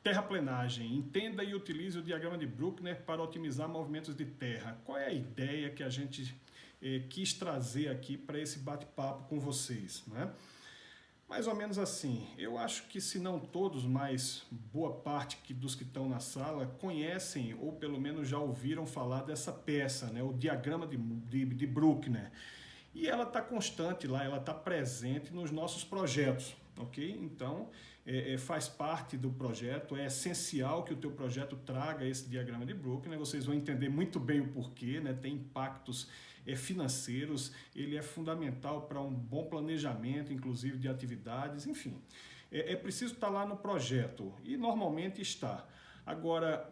Terraplenagem. Entenda e utilize o diagrama de Bruckner para otimizar movimentos de terra. Qual é a ideia que a gente quis trazer aqui para esse bate-papo com vocês, né? Mais ou menos assim, eu acho que se não todos, mas boa parte dos que estão na sala conhecem ou pelo menos já ouviram falar dessa peça, né? O diagrama de Bruckner. E ela está constante lá, ela está presente nos nossos projetos, ok? Então, faz parte do projeto, é essencial que o teu projeto traga esse diagrama de Bruckner, vocês vão entender muito bem o porquê, né? Tem impactos financeiros, ele é fundamental para um bom planejamento, inclusive de atividades, enfim. Preciso estar lá no projeto, e normalmente está. Agora,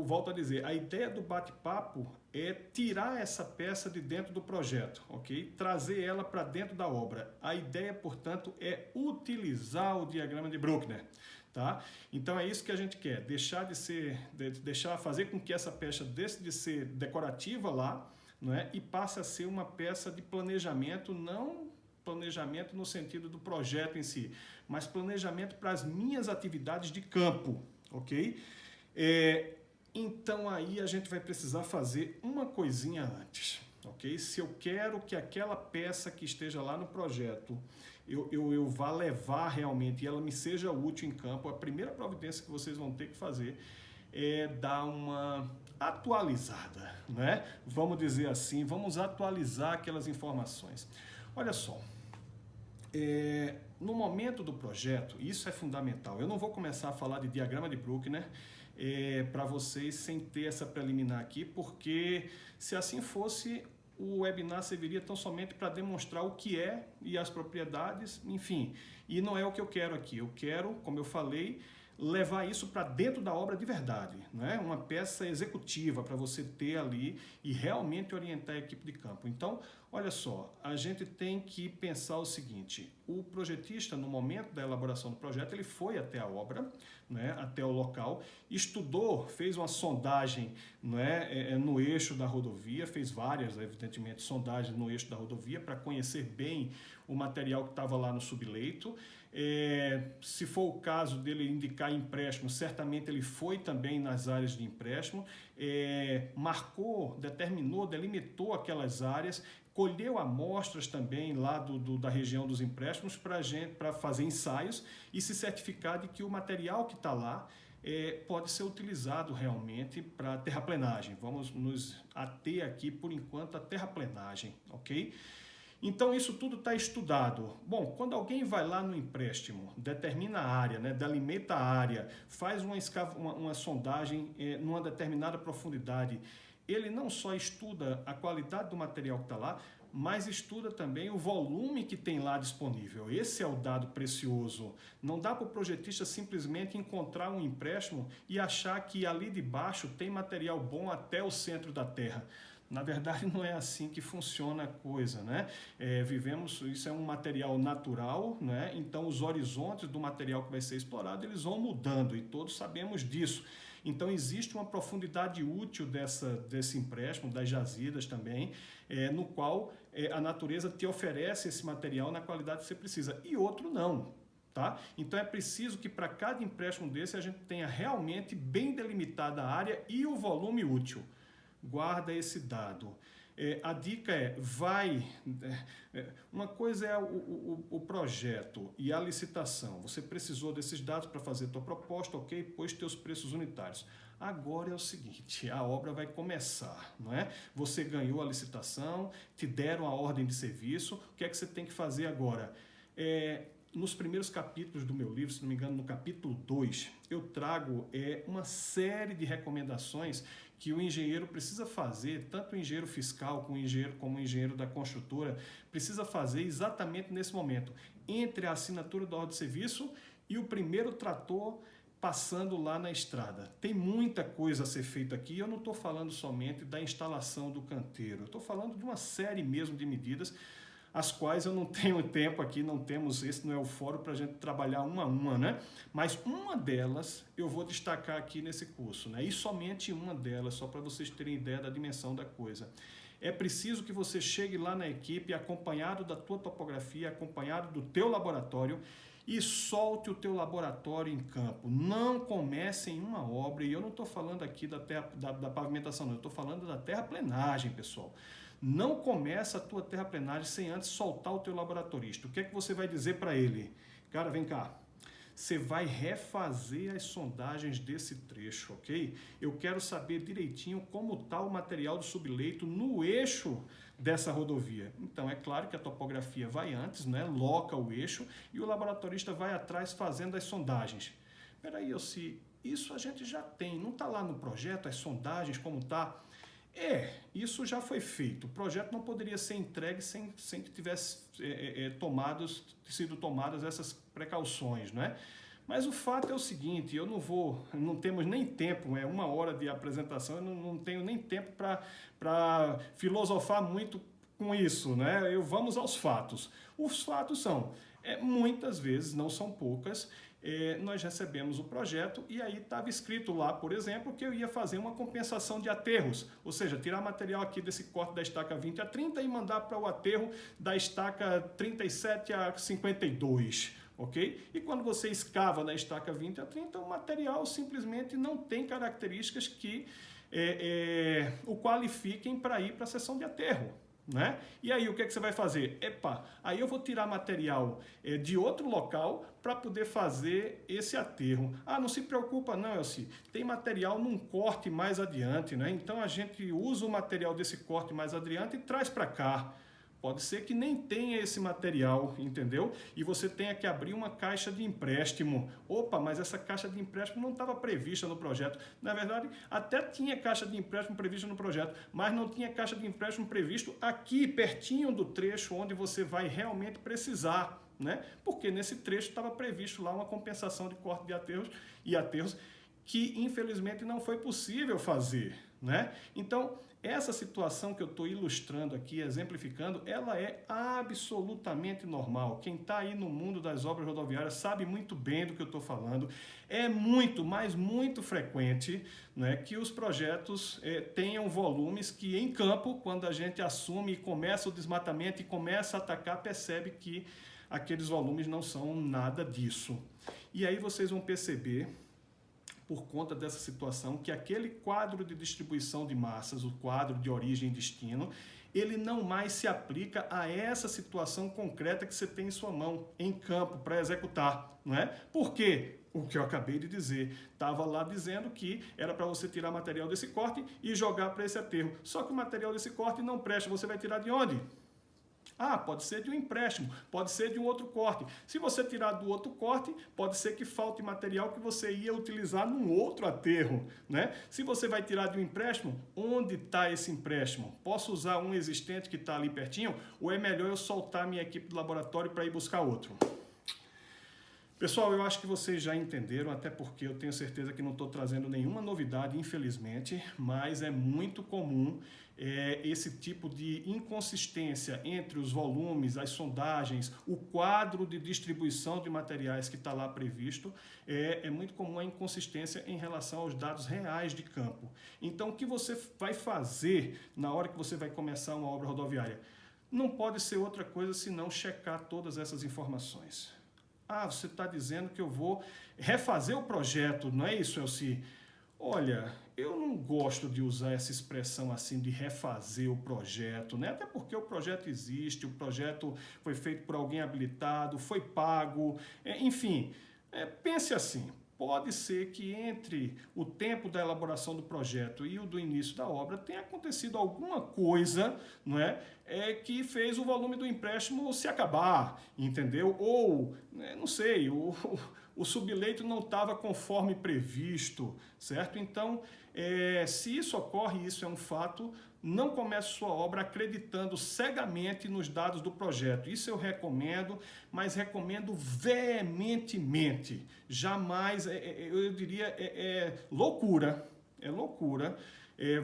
volto a dizer, a ideia do bate-papo é tirar essa peça de dentro do projeto, ok? Trazer ela para dentro da obra. A ideia, portanto, é utilizar o diagrama de Bruckner, tá? Então é isso que a gente quer, fazer com que essa peça deixe de ser decorativa lá, não é? E passe a ser uma peça de planejamento, não planejamento no sentido do projeto em si, mas planejamento para as minhas atividades de campo, ok? Então aí a gente vai precisar fazer uma coisinha antes, ok? Se eu quero que aquela peça que esteja lá no projeto eu vá levar realmente e ela me seja útil em campo, a primeira providência que vocês vão ter que fazer é dar uma atualizada, né? Vamos dizer assim, vamos atualizar aquelas informações. Olha só, no momento do projeto, isso é fundamental. Eu não vou começar a falar de diagrama de Bruckner para vocês sem ter essa preliminar aqui, porque se assim fosse, o webinar serviria tão somente para demonstrar o que é e as propriedades, enfim. E não é o que eu quero aqui. Eu quero, como eu falei, levar isso para dentro da obra de verdade, né? Uma peça executiva para você ter ali e realmente orientar a equipe de campo. Então, olha só, a gente tem que pensar o seguinte, o projetista, no momento da elaboração do projeto, ele foi até a obra, né, até o local, estudou, fez uma sondagem, né, no eixo da rodovia, fez várias, evidentemente, sondagens no eixo da rodovia para conhecer bem o material que estava lá no subleito. Se for o caso dele indicar empréstimo, certamente ele foi também nas áreas de empréstimo, marcou, determinou, delimitou aquelas áreas, colheu amostras também lá da região dos empréstimos para fazer ensaios e se certificar de que o material que está lá pode ser utilizado realmente para terraplenagem. Vamos nos ater aqui, por enquanto, à terraplenagem, ok? Então isso tudo está estudado. Bom, quando alguém vai lá no empréstimo, determina a área, né, delimita a área, faz uma sondagem numa determinada profundidade, ele não só estuda a qualidade do material que está lá, mas estuda também o volume que tem lá disponível. Esse é o dado precioso. Não dá para o projetista simplesmente encontrar um empréstimo e achar que ali de baixo tem material bom até o centro da terra. Na verdade, não é assim que funciona a coisa, né? Isso é um material natural, né? Então os horizontes do material que vai ser explorado, eles vão mudando e todos sabemos disso. Então existe uma profundidade útil desse empréstimo, das jazidas também, no qual a natureza te oferece esse material na qualidade que você precisa e outro não. Tá? Então é preciso que para cada empréstimo desse a gente tenha realmente bem delimitada a área e o volume útil. Guarda esse dado. A dica uma coisa é o projeto e a licitação. Você precisou desses dados para fazer a tua proposta, ok? Pôs teus preços unitários. Agora é o seguinte, a obra vai começar, não é? Você ganhou a licitação, te deram a ordem de serviço, o que é que você tem que fazer agora? Nos primeiros capítulos do meu livro, se não me engano, no capítulo 2, eu trago uma série de recomendações que o engenheiro precisa fazer, tanto o engenheiro fiscal como o engenheiro da construtora, precisa fazer exatamente nesse momento, entre a assinatura da ordem de serviço e o primeiro trator passando lá na estrada. Tem muita coisa a ser feita aqui, eu não estou falando somente da instalação do canteiro, eu estou falando de uma série mesmo de medidas, as quais eu não tenho tempo aqui, esse não é o fórum para a gente trabalhar uma a uma, né? Mas uma delas eu vou destacar aqui nesse curso, né? E somente uma delas, só para vocês terem ideia da dimensão da coisa. É preciso que você chegue lá na equipe acompanhado da tua topografia, acompanhado do teu laboratório e solte o teu laboratório em campo. Não comece em uma obra, e eu não estou falando aqui da pavimentação, não, eu estou falando da terraplenagem, pessoal. Não começa a tua terraplenagem sem antes soltar o teu laboratorista. O que é que você vai dizer para ele? Cara, vem cá. Você vai refazer as sondagens desse trecho, ok? Eu quero saber direitinho como está o material do subleito no eixo dessa rodovia. Então, é claro que a topografia vai antes, né? Loca o eixo e o laboratorista vai atrás fazendo as sondagens. Peraí, Elci, isso a gente já tem, não está lá no projeto as sondagens como está? Isso já foi feito. O projeto não poderia ser entregue sem que tivesse sido tomadas essas precauções, né? Mas o fato é o seguinte, não temos nem tempo, 1 hora de apresentação, eu não tenho nem tempo para filosofar muito com isso, né? Vamos aos fatos. Os fatos são, muitas vezes, não são poucas, nós recebemos o projeto e aí estava escrito lá, por exemplo, que eu ia fazer uma compensação de aterros, ou seja, tirar material aqui desse corte da estaca 20 a 30 e mandar para o aterro da estaca 37 a 52, ok? E quando você escava na estaca 20 a 30, o material simplesmente não tem características que o qualifiquem para ir para a seção de aterro. Né? E aí o que é que você vai fazer? Aí eu vou tirar material de outro local para poder fazer esse aterro. Não se preocupa não, Elci, tem material num corte mais adiante, né? Então a gente usa o material desse corte mais adiante e traz para cá. Pode ser que nem tenha esse material, entendeu? E você tenha que abrir uma caixa de empréstimo. Mas essa caixa de empréstimo não estava prevista no projeto. Na verdade, até tinha caixa de empréstimo prevista no projeto, mas não tinha caixa de empréstimo previsto aqui, pertinho do trecho onde você vai realmente precisar, né? Porque nesse trecho estava previsto lá uma compensação de corte de aterros que, infelizmente, não foi possível fazer, né? Então, essa situação que eu estou ilustrando aqui, exemplificando, ela é absolutamente normal. Quem está aí no mundo das obras rodoviárias sabe muito bem do que eu estou falando. É muito, mas muito frequente, né, que os projetos tenham volumes que em campo, quando a gente assume e começa o desmatamento e começa a atacar, percebe que aqueles volumes não são nada disso. E aí vocês vão perceber, por conta dessa situação, que aquele quadro de distribuição de massas, o quadro de origem e destino, ele não mais se aplica a essa situação concreta que você tem em sua mão, em campo, para executar, não é? Por quê? O que eu acabei de dizer, estava lá dizendo que era para você tirar material desse corte e jogar para esse aterro. Só que o material desse corte não presta, você vai tirar de onde? Pode ser de um empréstimo, pode ser de um outro corte. Se você tirar do outro corte, pode ser que falte material que você ia utilizar num outro aterro, né? Se você vai tirar de um empréstimo, onde está esse empréstimo? Posso usar um existente que está ali pertinho? Ou é melhor eu soltar minha equipe do laboratório para ir buscar outro? Pessoal, eu acho que vocês já entenderam, até porque eu tenho certeza que não estou trazendo nenhuma novidade, infelizmente, mas é muito comum esse tipo de inconsistência entre os volumes, as sondagens, o quadro de distribuição de materiais que está lá previsto, é muito comum a inconsistência em relação aos dados reais de campo. Então, o que você vai fazer na hora que você vai começar uma obra rodoviária? Não pode ser outra coisa senão checar todas essas informações. Você está dizendo que eu vou refazer o projeto, não é isso, Elci? Olha, eu não gosto de usar essa expressão assim de refazer o projeto, né? Até porque o projeto existe, o projeto foi feito por alguém habilitado, foi pago, enfim, pense assim. Pode ser que entre o tempo da elaboração do projeto e o do início da obra tenha acontecido alguma coisa, não é, que fez o volume do empréstimo se acabar, entendeu? Ou, não sei, o subleito não estava conforme previsto, certo? Então, se isso ocorre, isso é um fato, não comece sua obra acreditando cegamente nos dados do projeto. Isso eu recomendo, mas recomendo veementemente. Jamais, eu diria, loucura,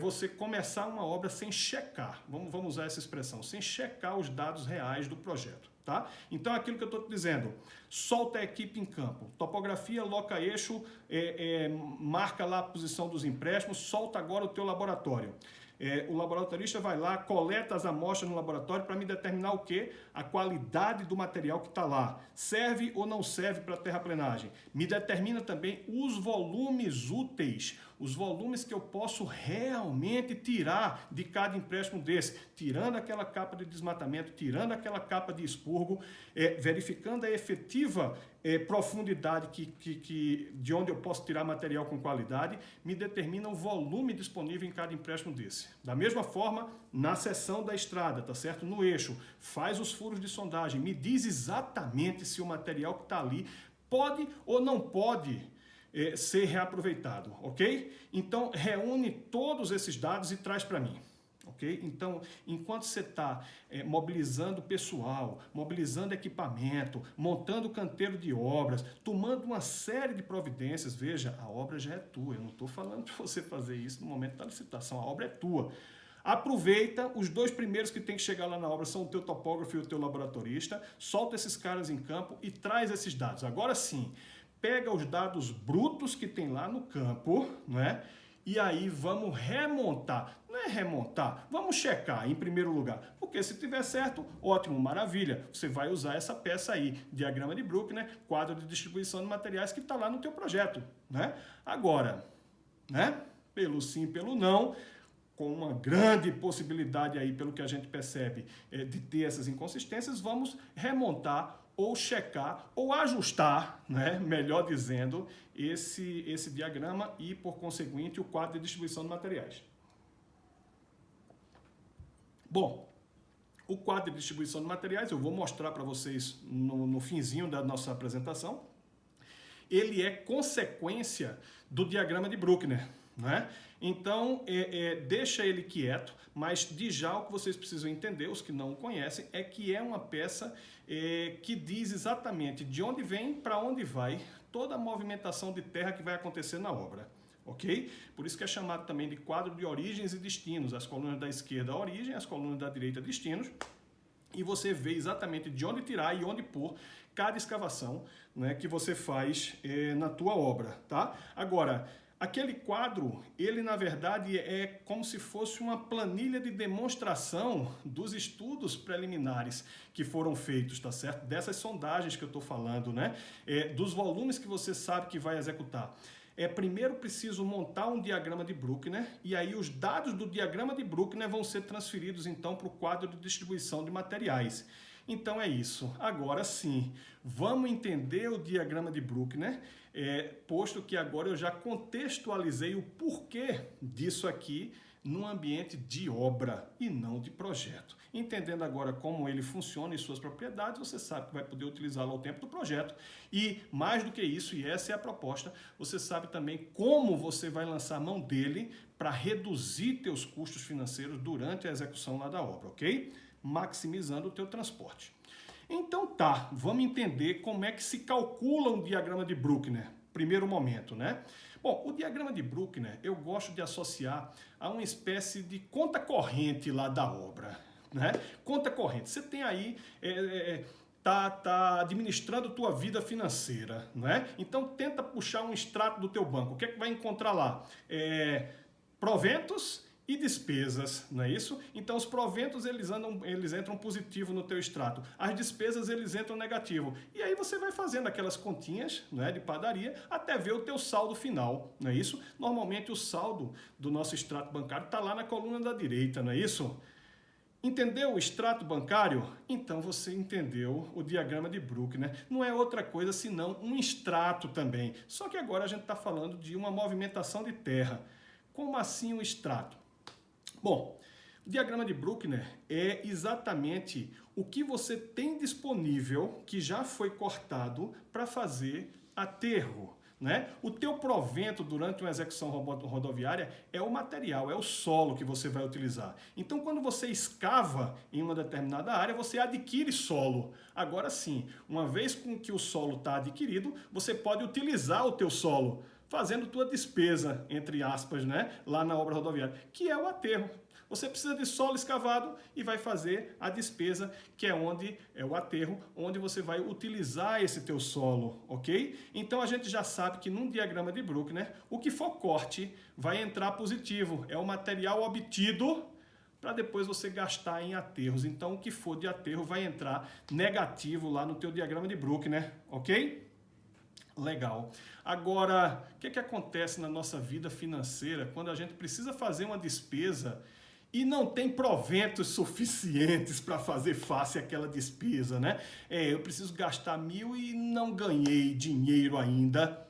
você começar uma obra sem checar, vamos usar essa expressão, sem checar os dados reais do projeto. Tá? Então, aquilo que eu estou te dizendo, solta a equipe em campo, topografia, loca eixo, marca lá a posição dos empréstimos, solta agora o teu laboratório. O laboratorista vai lá, coleta as amostras no laboratório para me determinar o quê? A qualidade do material que está lá. Serve ou não serve para terraplenagem? Me determina também os volumes úteis, os volumes que eu posso realmente tirar de cada empréstimo desse, tirando aquela capa de desmatamento, tirando aquela capa de expurgo, verificando a efetiva profundidade de onde eu posso tirar material com qualidade, me determina o volume disponível em cada empréstimo desse. Da mesma forma, na seção da estrada, tá certo? No eixo, faz os furos de sondagem, me diz exatamente se o material que está ali pode ou não pode ser reaproveitado, ok? Então, reúne todos esses dados e traz para mim. Okay? Então, enquanto você está mobilizando pessoal, mobilizando equipamento, montando canteiro de obras, tomando uma série de providências, veja, a obra já é tua, eu não estou falando para você fazer isso no momento da licitação, a obra é tua. Aproveita, os 2 primeiros que tem que chegar lá na obra são o teu topógrafo e o teu laboratorista, solta esses caras em campo e traz esses dados. Agora sim, pega os dados brutos que tem lá no campo, não é? E aí vamos remontar. Não é remontar, vamos checar em primeiro lugar. Porque se tiver certo, ótimo, maravilha. Você vai usar essa peça aí, diagrama de Bruckner, quadro de distribuição de materiais que está lá no teu projeto, né? Agora, né? Pelo sim, pelo não, com uma grande possibilidade aí, pelo que a gente percebe, de ter essas inconsistências, vamos remontar ou checar, ou ajustar, né, melhor dizendo, esse diagrama e, por conseguinte, o quadro de distribuição de materiais. Bom, o quadro de distribuição de materiais, eu vou mostrar para vocês no finzinho da nossa apresentação. Ele é consequência do diagrama de Bruckner, né? Então, deixa ele quieto, mas de já o que vocês precisam entender, os que não o conhecem, é que é uma peça que diz exatamente de onde vem, para onde vai, toda a movimentação de terra que vai acontecer na obra. Ok? Por isso que é chamado também de quadro de origens e destinos. As colunas da esquerda, origem, as colunas da direita, destinos. E você vê exatamente de onde tirar e onde pôr cada escavação, né, que você faz na tua obra, tá? Agora, aquele quadro, ele na verdade é como se fosse uma planilha de demonstração dos estudos preliminares que foram feitos, tá certo? Dessas sondagens que eu estou falando, né? Dos volumes que você sabe que vai executar. Primeiro preciso montar um diagrama de Bruckner e aí os dados do diagrama de Bruckner vão ser transferidos então para o quadro de distribuição de materiais. Então é isso. Agora sim, vamos entender o diagrama de Bruckner, posto que agora eu já contextualizei o porquê disso aqui num ambiente de obra e não de projeto. Entendendo agora como ele funciona e suas propriedades, você sabe que vai poder utilizá-lo ao tempo do projeto. E mais do que isso, e essa é a proposta, você sabe também como você vai lançar mão dele para reduzir teus custos financeiros durante a execução lá da obra, ok? Maximizando o teu transporte. Então tá, vamos entender como é que se calcula um diagrama de Bruckner. Primeiro momento, né? Bom, o diagrama de Bruckner eu gosto de associar a uma espécie de conta corrente lá da obra, né? Conta corrente. Você tem aí, tá administrando tua vida financeira, né? Então tenta puxar um extrato do teu banco. O que é que vai encontrar lá? Proventos e despesas, não é isso? Então os proventos eles entram positivo no teu extrato, as despesas eles entram negativo. E aí você vai fazendo aquelas continhas, né, de padaria até ver o teu saldo final, não é isso? Normalmente o saldo do nosso extrato bancário está lá na coluna da direita, não é isso? Entendeu o extrato bancário? Então você entendeu o diagrama de Bruckner. Não é outra coisa senão um extrato também. Só que agora a gente está falando de uma movimentação de terra. Como assim um extrato? Bom, o diagrama de Bruckner é exatamente o que você tem disponível, que já foi cortado, para fazer aterro, né? O teu provento durante uma execução rodoviária é o material, é o solo que você vai utilizar. Então, quando você escava em uma determinada área, você adquire solo. Agora sim, uma vez com que o solo está adquirido, você pode utilizar o teu solo, fazendo tua despesa, entre aspas, né, lá na obra rodoviária, que é o aterro. Você precisa de solo escavado e vai fazer a despesa, que é onde é o aterro, onde você vai utilizar esse teu solo, ok? Então a gente já sabe que num diagrama de Bruckner, o que for corte vai entrar positivo, é o material obtido para depois você gastar em aterros. Então o que for de aterro vai entrar negativo lá no teu diagrama de Bruckner, ok? Legal. Agora, o que acontece na nossa vida financeira quando a gente precisa fazer uma despesa e não tem proventos suficientes para fazer face àquela despesa, né? Eu preciso gastar 1.000 e não ganhei dinheiro ainda.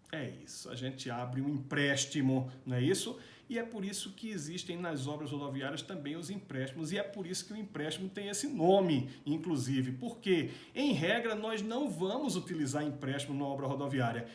É isso, a gente abre um empréstimo, não é isso? E é por isso que existem nas obras rodoviárias também os empréstimos, e é por isso que o empréstimo tem esse nome, inclusive, porque, em regra, nós não vamos utilizar empréstimo na obra rodoviária.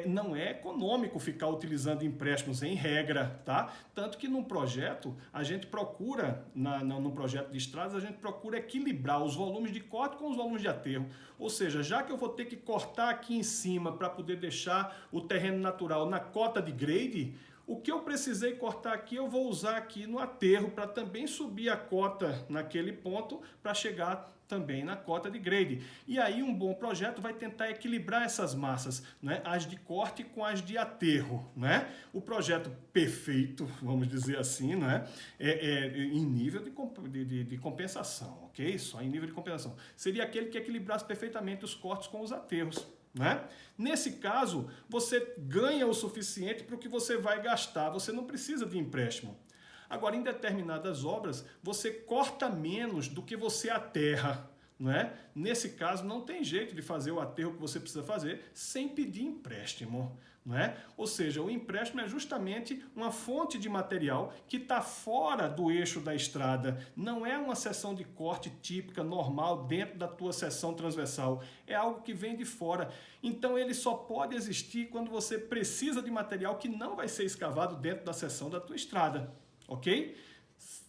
Não é econômico ficar utilizando empréstimos em regra, tá? Tanto que num projeto, a gente procura, no projeto de estradas, a gente procura equilibrar os volumes de corte com os volumes de aterro. Ou seja, já que eu vou ter que cortar aqui em cima para poder deixar o terreno natural na cota de grade, o que eu precisei cortar aqui, eu vou usar aqui no aterro para também subir a cota naquele ponto para chegar também na cota de grade. E aí um bom projeto vai tentar equilibrar essas massas, né? As de corte com as de aterro, né? O projeto perfeito, vamos dizer assim, né? Em nível de compensação, ok? Só em nível de compensação. Seria aquele que equilibrasse perfeitamente os cortes com os aterros. Né? Nesse caso, você ganha o suficiente para o que você vai gastar, você não precisa de empréstimo. Agora, em determinadas obras, você corta menos do que você aterra. Não é? Nesse caso, não tem jeito de fazer o aterro que você precisa fazer sem pedir empréstimo. Não é? Ou seja, o empréstimo é justamente uma fonte de material que está fora do eixo da estrada. Não é uma seção de corte típica, normal, dentro da tua seção transversal. É algo que vem de fora. Então ele só pode existir quando você precisa de material que não vai ser escavado dentro da seção da tua estrada. Ok?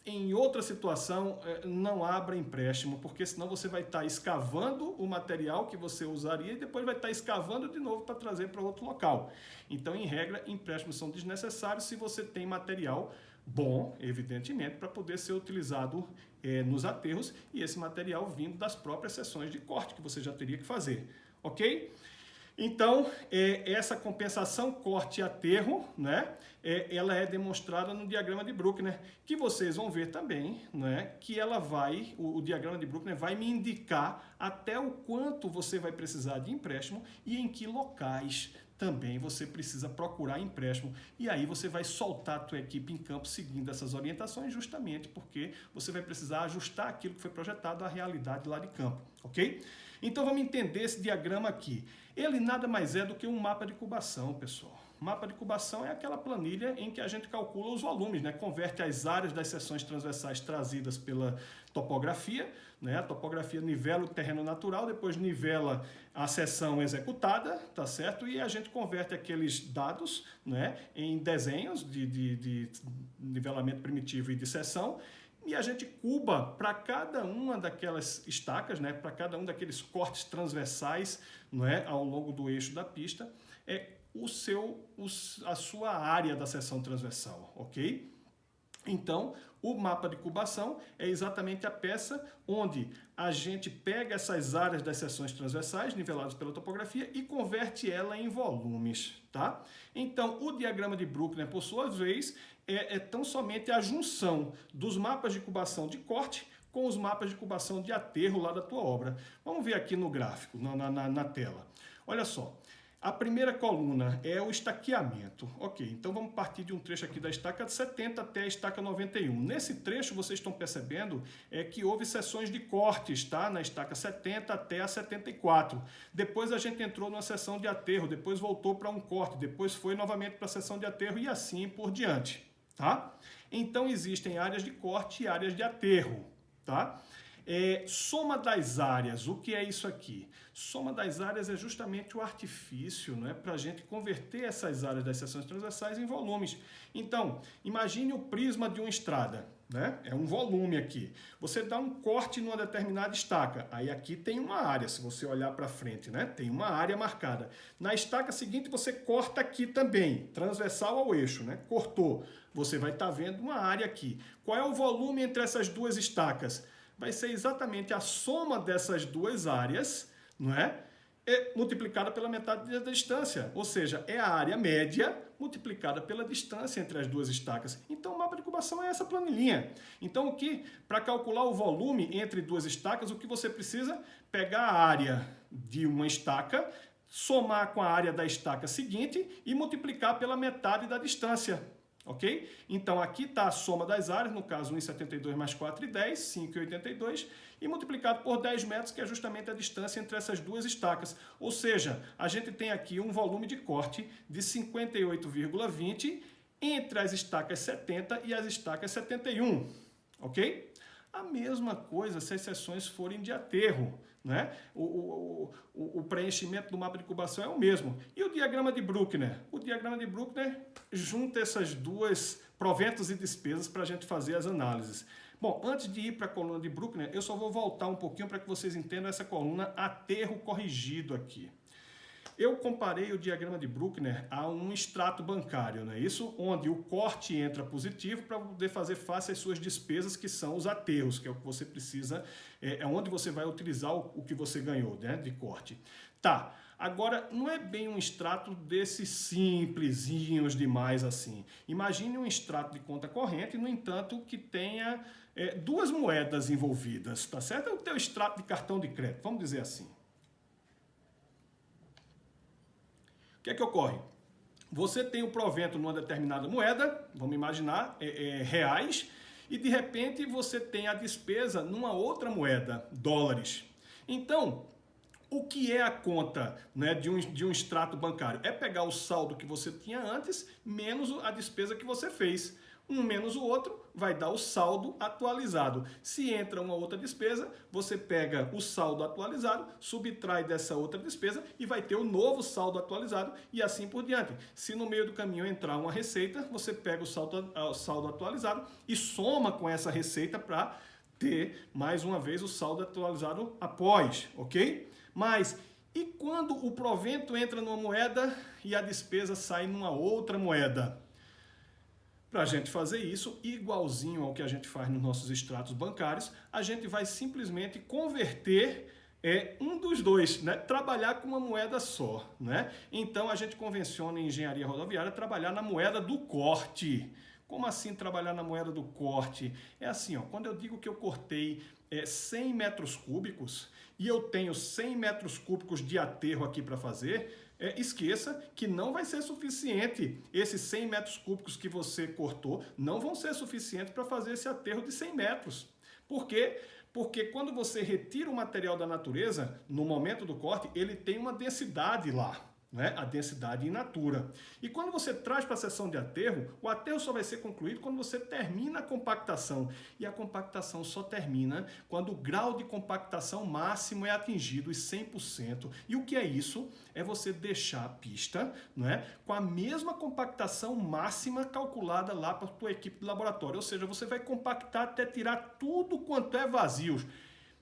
Em outra situação, não abra empréstimo, porque senão você vai estar escavando o material que você usaria e depois vai estar escavando de novo para trazer para outro local. Então, em regra, empréstimos são desnecessários se você tem material bom, evidentemente, para poder ser utilizado nos aterros e esse material vindo das próprias seções de corte que você já teria que fazer. Ok? Então, essa compensação corte-aterro, né, ela é demonstrada no diagrama de Bruckner, que vocês vão ver também, né, que ela o diagrama de Bruckner vai me indicar até o quanto você vai precisar de empréstimo e em que locais também você precisa procurar empréstimo. E aí você vai soltar a tua equipe em campo seguindo essas orientações, justamente porque você vai precisar ajustar aquilo que foi projetado à realidade lá de campo, ok? Então vamos entender esse diagrama aqui. Ele nada mais é do que um mapa de cubação, pessoal. Mapa de cubação é aquela planilha em que a gente calcula os volumes, né? Converte as áreas das seções transversais trazidas pela topografia, né? A topografia nivela o terreno natural, depois nivela a seção executada, tá certo? E a gente converte aqueles dados, né, em desenhos de nivelamento primitivo e de seção, e a gente cuba para cada uma daquelas estacas, né, para cada um daqueles cortes transversais, não é, ao longo do eixo da pista, a sua área da seção transversal, ok? Então, o mapa de cubação é exatamente a peça onde a gente pega essas áreas das seções transversais, niveladas pela topografia, e converte ela em volumes, tá? Então, o diagrama de Bruckner, por sua vez, é tão somente a junção dos mapas de cubação de corte com os mapas de cubação de aterro lá da tua obra. Vamos ver aqui no gráfico, na tela. Olha só. A primeira coluna é o estaqueamento. Ok, então vamos partir de um trecho aqui da estaca 70 até a estaca 91. Nesse trecho, vocês estão percebendo que houve seções de cortes, tá? Na estaca 70 até a 74. Depois a gente entrou numa seção de aterro, depois voltou para um corte, depois foi novamente para a seção de aterro e assim por diante, tá? Então existem áreas de corte e áreas de aterro, tá? Soma das áreas, o que é isso aqui? Soma das áreas é justamente o artifício, né, para a gente converter essas áreas das seções transversais em volumes. Então, imagine o prisma de uma estrada, né? É um volume aqui. Você dá um corte numa determinada estaca. Aí aqui tem uma área, se você olhar para frente, né? Tem uma área marcada. Na estaca seguinte, você corta aqui também, transversal ao eixo, né? Cortou. Você vai estar vendo uma área aqui. Qual é o volume entre essas duas estacas? Vai ser exatamente a soma dessas duas áreas, não é? Multiplicada pela metade da distância, ou seja, é a área média multiplicada pela distância entre as duas estacas. Então, o mapa de incubação é essa planilhinha. Então, para calcular o volume entre duas estacas, o que você precisa? Pegar a área de uma estaca, somar com a área da estaca seguinte e multiplicar pela metade da distância. Ok? Então, aqui está a soma das áreas, no caso 1,72 mais 4,10, 5,82, e multiplicado por 10 metros, que é justamente a distância entre essas duas estacas. Ou seja, a gente tem aqui um volume de corte de 58,20 entre as estacas 70 e as estacas 71. Ok? A mesma coisa se as seções forem de aterro, né? O preenchimento do mapa de incubação é o mesmo. E o diagrama de Bruckner? O diagrama de Bruckner junta essas duas proventos e despesas para a gente fazer as análises. Bom, antes de ir para a coluna de Bruckner, eu só vou voltar um pouquinho para que vocês entendam essa coluna aterro corrigido aqui. Eu comparei o diagrama de Bruckner a um extrato bancário, não é isso? Onde o corte entra positivo para poder fazer face às suas despesas, que são os aterros, que é o que você precisa, é onde você vai utilizar o que você ganhou, né, de corte. Tá, agora não é bem um extrato desses simplesinhos demais assim. Imagine um extrato de conta corrente, no entanto, que tenha duas moedas envolvidas, tá certo? É o teu extrato de cartão de crédito, vamos dizer assim. O que é que ocorre? Você tem o provento numa determinada moeda, vamos imaginar, reais, e de repente você tem a despesa numa outra moeda, dólares. Então, o que é a conta, né, de um extrato bancário? É pegar o saldo que você tinha antes, menos a despesa que você fez. Um menos o outro vai dar o saldo atualizado. Se entra uma outra despesa, você pega o saldo atualizado, subtrai dessa outra despesa e vai ter o novo saldo atualizado e assim por diante. Se no meio do caminho entrar uma receita, você pega o saldo atualizado e soma com essa receita para ter, mais uma vez, o saldo atualizado após, ok? Mas e quando o provento entra numa moeda e a despesa sai numa outra moeda? Para a gente fazer isso, igualzinho ao que a gente faz nos nossos extratos bancários, a gente vai simplesmente converter um dos dois, né? Trabalhar com uma moeda só, né? Então a gente convenciona em engenharia rodoviária trabalhar na moeda do corte. Como assim trabalhar na moeda do corte? É assim, ó, quando eu digo que eu cortei 100 metros cúbicos e eu tenho 100 metros cúbicos de aterro aqui para fazer, esqueça que não vai ser suficiente. Esses 100 metros cúbicos que você cortou não vão ser suficientes para fazer esse aterro de 100 metros. Por quê? Porque quando você retira o material da natureza, no momento do corte, ele tem uma densidade lá, né? A densidade in natura. E quando você traz para a seção de aterro, o aterro só vai ser concluído quando você termina a compactação. E a compactação só termina quando o grau de compactação máximo é atingido, os 100%. E o que é isso? É você deixar a pista, né, com a mesma compactação máxima calculada lá para a tua equipe de laboratório. Ou seja, você vai compactar até tirar tudo quanto é vazios.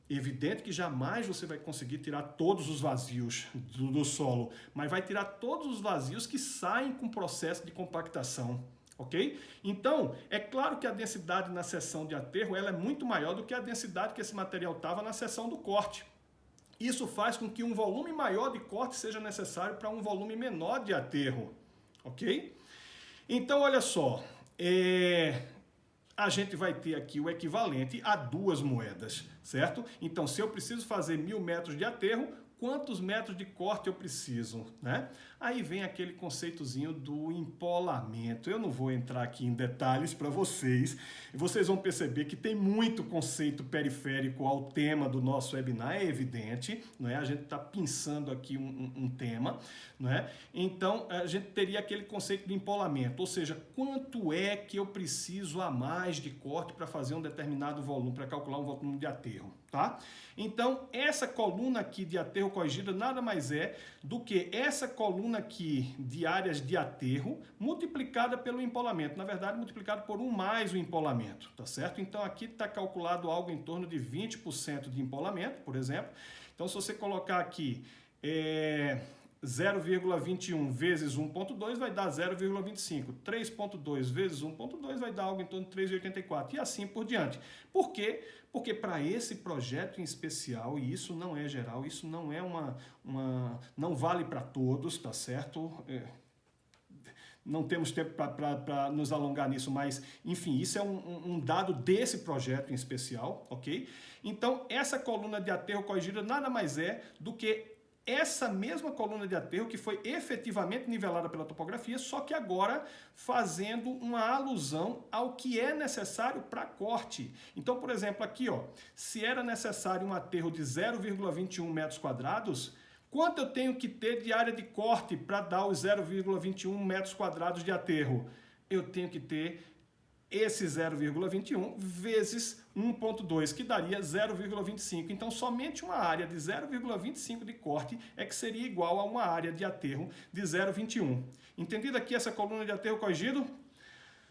Evidente que jamais você vai conseguir tirar todos os vazios do solo, mas vai tirar todos os vazios que saem com o processo de compactação, ok? Então, é claro que a densidade na seção de aterro ela é muito maior do que a densidade que esse material estava na seção do corte. Isso faz com que um volume maior de corte seja necessário para um volume menor de aterro, ok? Então, olha só, a gente vai ter aqui o equivalente a duas moedas, certo? Então, se eu preciso fazer 1000 metros de aterro, quantos metros de corte eu preciso, né? Aí vem aquele conceitozinho do empolamento. Eu não vou entrar aqui em detalhes para vocês. Vocês vão perceber que tem muito conceito periférico ao tema do nosso webinar, é evidente, não é? A gente está pensando aqui um tema, não é? Então, a gente teria aquele conceito de empolamento, ou seja, quanto é que eu preciso a mais de corte para fazer um determinado volume, para calcular um volume de aterro. tá? Então, essa coluna aqui de aterro corrigido nada mais é do que essa coluna aqui de áreas de aterro multiplicada pelo empolamento. Na verdade, multiplicado por 1 mais o empolamento, tá certo? Então, aqui está calculado algo em torno de 20% de empolamento, por exemplo. Então, se você colocar aqui 0,21 vezes 1,2 vai dar 0,25. 3,2 vezes 1,2 vai dar algo em torno de 3,84 e assim por diante. Por quê? Porque para esse projeto em especial, e isso não é geral, isso não é não vale para todos, tá certo? Não temos tempo para nos alongar nisso, mas, enfim, isso é um dado desse projeto em especial, ok? Então, essa coluna de aterro corrigida nada mais é do que essa mesma coluna de aterro que foi efetivamente nivelada pela topografia, só que agora fazendo uma alusão ao que é necessário para corte. Então, por exemplo, aqui, ó, se era necessário um aterro de 0,21 metros quadrados, quanto eu tenho que ter de área de corte para dar os 0,21 metros quadrados de aterro? Eu tenho que ter esse 0,21 vezes 1,2, que daria 0,25. Então, somente uma área de 0,25 de corte é que seria igual a uma área de aterro de 0,21. Entendido aqui essa coluna de aterro corrigido?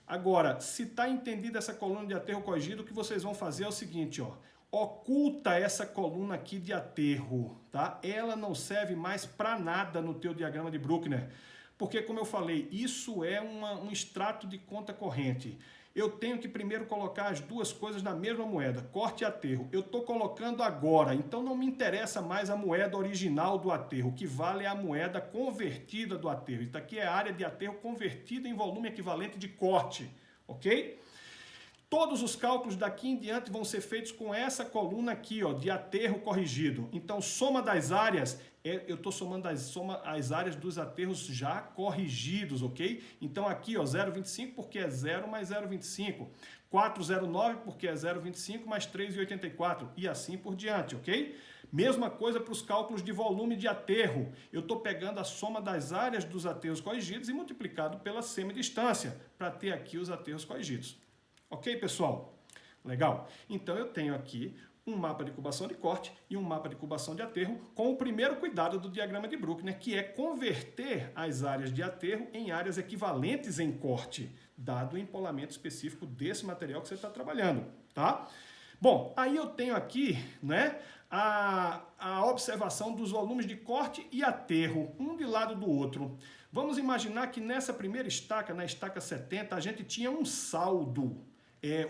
Agora, se está entendida essa coluna de aterro corrigido, o que vocês vão fazer é o seguinte, ó. Oculta essa coluna aqui de aterro, tá? Ela não serve mais para nada no teu diagrama de Bruckner, porque, como eu falei, isso é um extrato de conta corrente. Eu tenho que primeiro colocar as duas coisas na mesma moeda, corte e aterro. Eu estou colocando agora, então não me interessa mais a moeda original do aterro, o que vale é a moeda convertida do aterro. Isso aqui é a área de aterro convertida em volume equivalente de corte, ok? Todos os cálculos daqui em diante vão ser feitos com essa coluna aqui, ó, de aterro corrigido. Então, soma das áreas, eu estou somando as áreas dos aterros já corrigidos, ok? Então, aqui, ó, 0,25 porque é 0 mais 0,25. 4,09 porque é 0,25 mais 3,84 e assim por diante, ok? Mesma coisa para os cálculos de volume de aterro. Eu estou pegando a soma das áreas dos aterros corrigidos e multiplicado pela semidistância para ter aqui os aterros corrigidos. Ok, pessoal? Legal? Então, eu tenho aqui um mapa de cubação de corte e um mapa de cubação de aterro com o primeiro cuidado do diagrama de Bruckner, que é converter as áreas de aterro em áreas equivalentes em corte, dado o empolamento específico desse material que você está trabalhando, tá? Bom, aí eu tenho aqui, né, a observação dos volumes de corte e aterro, um de lado do outro. Vamos imaginar que nessa primeira estaca, na estaca 70, a gente tinha um saldo.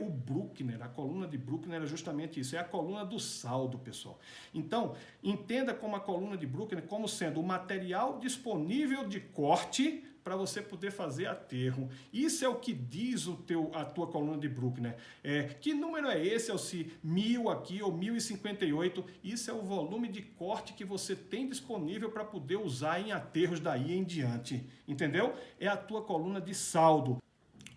O Bruckner, a coluna de Bruckner era justamente isso, é a coluna do saldo, pessoal. Então, entenda como a coluna de Bruckner como sendo o material disponível de corte para você poder fazer aterro. Isso é o que diz a tua coluna de Bruckner. Que número é esse? É o se 1000 aqui ou 1058? Isso é o volume de corte que você tem disponível para poder usar em aterros daí em diante. Entendeu? É a tua coluna de saldo.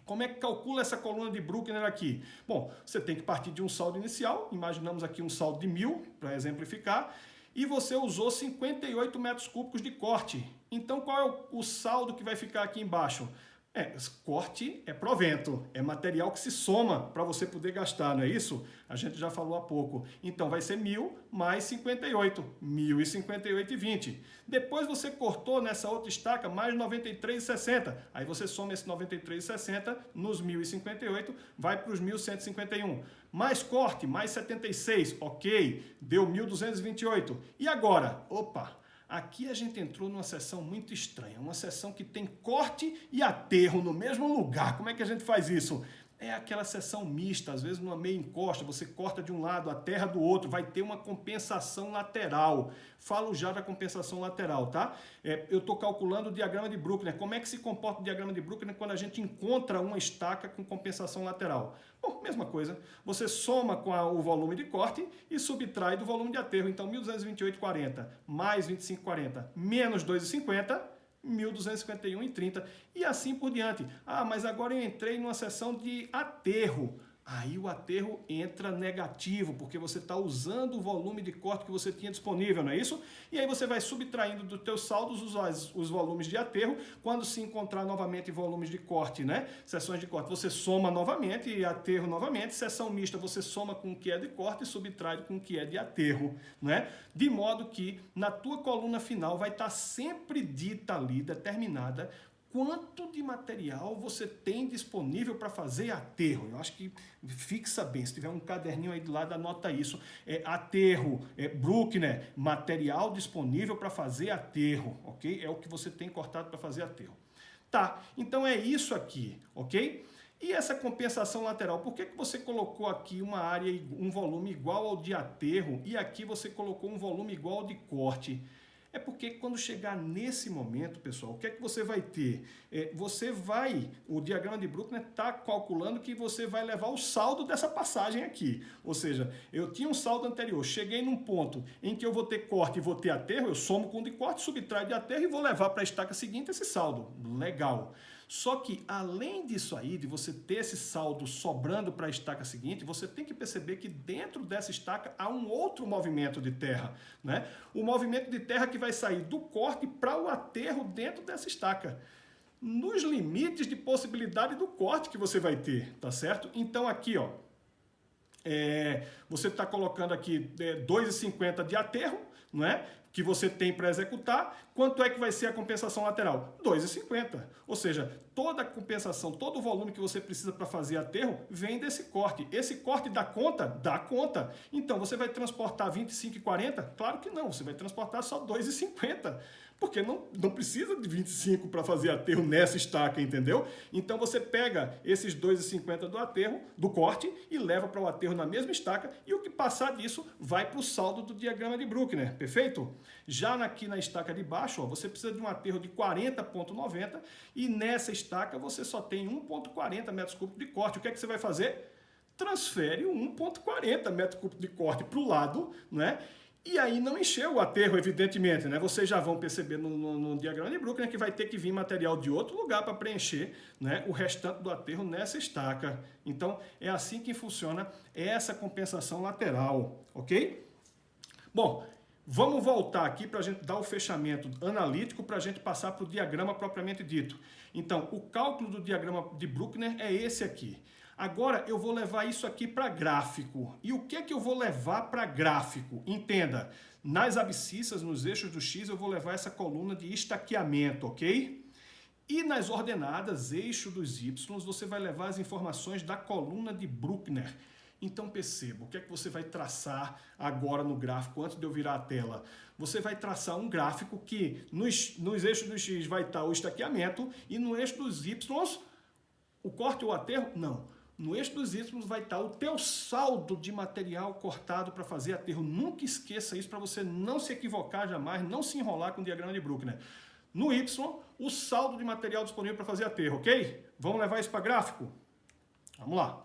Como é que calcula essa coluna de Bruckner aqui? Bom, você tem que partir de um saldo inicial, imaginamos aqui um saldo de 1000, para exemplificar, e você usou 58 metros cúbicos de corte. Então, qual é o saldo que vai ficar aqui embaixo? Corte é provento, é material que se soma para você poder gastar, não é isso? A gente já falou há pouco. Então, vai ser 1000 mais 58, 1058,20. Depois você cortou nessa outra estaca mais 93,60. Aí você soma esse 93,60 nos 1058, vai para os 1151. Mais corte, mais 76, ok, deu 1228. E agora? Opa! Aqui a gente entrou numa seção muito estranha, uma seção que tem corte e aterro no mesmo lugar. Como é que a gente faz isso? É aquela seção mista, às vezes numa meia encosta, você corta de um lado, a terra do outro, vai ter uma compensação lateral. Falo já da compensação lateral, tá? Eu estou calculando o diagrama de Bruckner. Como é que se comporta o diagrama de Bruckner quando a gente encontra uma estaca com compensação lateral? Bom, mesma coisa, você soma com o volume de corte e subtrai do volume de aterro. Então, 1228,40 mais 25,40 menos 2,50, 1251,30 e assim por diante. Ah, mas agora eu entrei numa seção de aterro. aí o aterro entra negativo, porque você está usando o volume de corte que você tinha disponível, não é isso? E aí você vai subtraindo dos teus saldos os volumes de aterro. Quando se encontrar novamente volumes de corte, né? Seções de corte, você soma novamente e aterro novamente. Seção mista, você soma com o que é de corte e subtrai com o que é de aterro, né? De modo que na tua coluna final vai estar sempre dita ali, determinada, quanto de material você tem disponível para fazer aterro. Eu acho que fixa bem, se tiver um caderninho aí do lado, anota isso. Aterro, Bruckner, material disponível para fazer aterro, ok? É o que você tem cortado para fazer aterro. Tá, então é isso aqui, ok? E essa compensação lateral, por que você colocou aqui uma área, um volume igual ao de aterro e aqui você colocou um volume igual ao de corte? É porque quando chegar nesse momento, pessoal, o que é que você vai ter? O diagrama de Bruckner está calculando que você vai levar o saldo dessa passagem aqui. Ou seja, eu tinha um saldo anterior, cheguei num ponto em que eu vou ter corte e vou ter aterro, eu somo com o de corte, subtraio de aterro e vou levar para a estaca seguinte esse saldo. Legal. Só que, além disso aí, de você ter esse saldo sobrando para a estaca seguinte, você tem que perceber que dentro dessa estaca há um outro movimento de terra, né? O movimento de terra que vai sair do corte para o aterro dentro dessa estaca, nos limites de possibilidade do corte que você vai ter, tá certo? Então aqui, ó, você está colocando aqui 2,50 de aterro, não é? Que você tem para executar. Quanto é que vai ser a compensação lateral? 2,50. Ou seja, toda a compensação, todo o volume que você precisa para fazer aterro vem desse corte. Esse corte dá conta? Dá conta. Então, você vai transportar 25,40? Claro que não, você vai transportar só 2,50. Porque não precisa de 25 para fazer aterro nessa estaca, entendeu? Então você pega esses 2,50 do aterro, do corte, e leva para o aterro na mesma estaca, e o que passar disso vai para o saldo do diagrama de Bruckner, perfeito? Já aqui na estaca de baixo, ó, você precisa de um aterro de 40,90 e nessa estaca você só tem 1,40 metros cúbicos de corte. O que é que você vai fazer? Transfere 1,40 metros cúbicos de corte para o lado, né? E aí não encheu o aterro, evidentemente, né? Vocês já vão perceber no diagrama de Bruckner que vai ter que vir material de outro lugar para preencher, né, o restante do aterro nessa estaca. Então, é assim que funciona essa compensação lateral, ok? Bom, vamos voltar aqui para a gente dar o fechamento analítico para a gente passar para o diagrama propriamente dito. Então, o cálculo do diagrama de Bruckner é esse aqui. Agora eu vou levar isso aqui para gráfico. E o que é que eu vou levar para gráfico? Entenda, nas abscissas, nos eixos do X, eu vou levar essa coluna de estaqueamento, ok? E nas ordenadas, eixo dos Y, você vai levar as informações da coluna de Bruckner. Então perceba, o que é que você vai traçar agora no gráfico, antes de eu virar a tela? Você vai traçar um gráfico que nos eixos do X vai estar o estaqueamento e no eixo dos Y, o corte ou o aterro? Não. No eixo dos Y vai estar o teu saldo de material cortado para fazer aterro. Nunca esqueça isso para você não se equivocar jamais, não se enrolar com o diagrama de Bruckner. No Y, o saldo de material disponível para fazer aterro, ok? Vamos levar isso para gráfico? Vamos lá.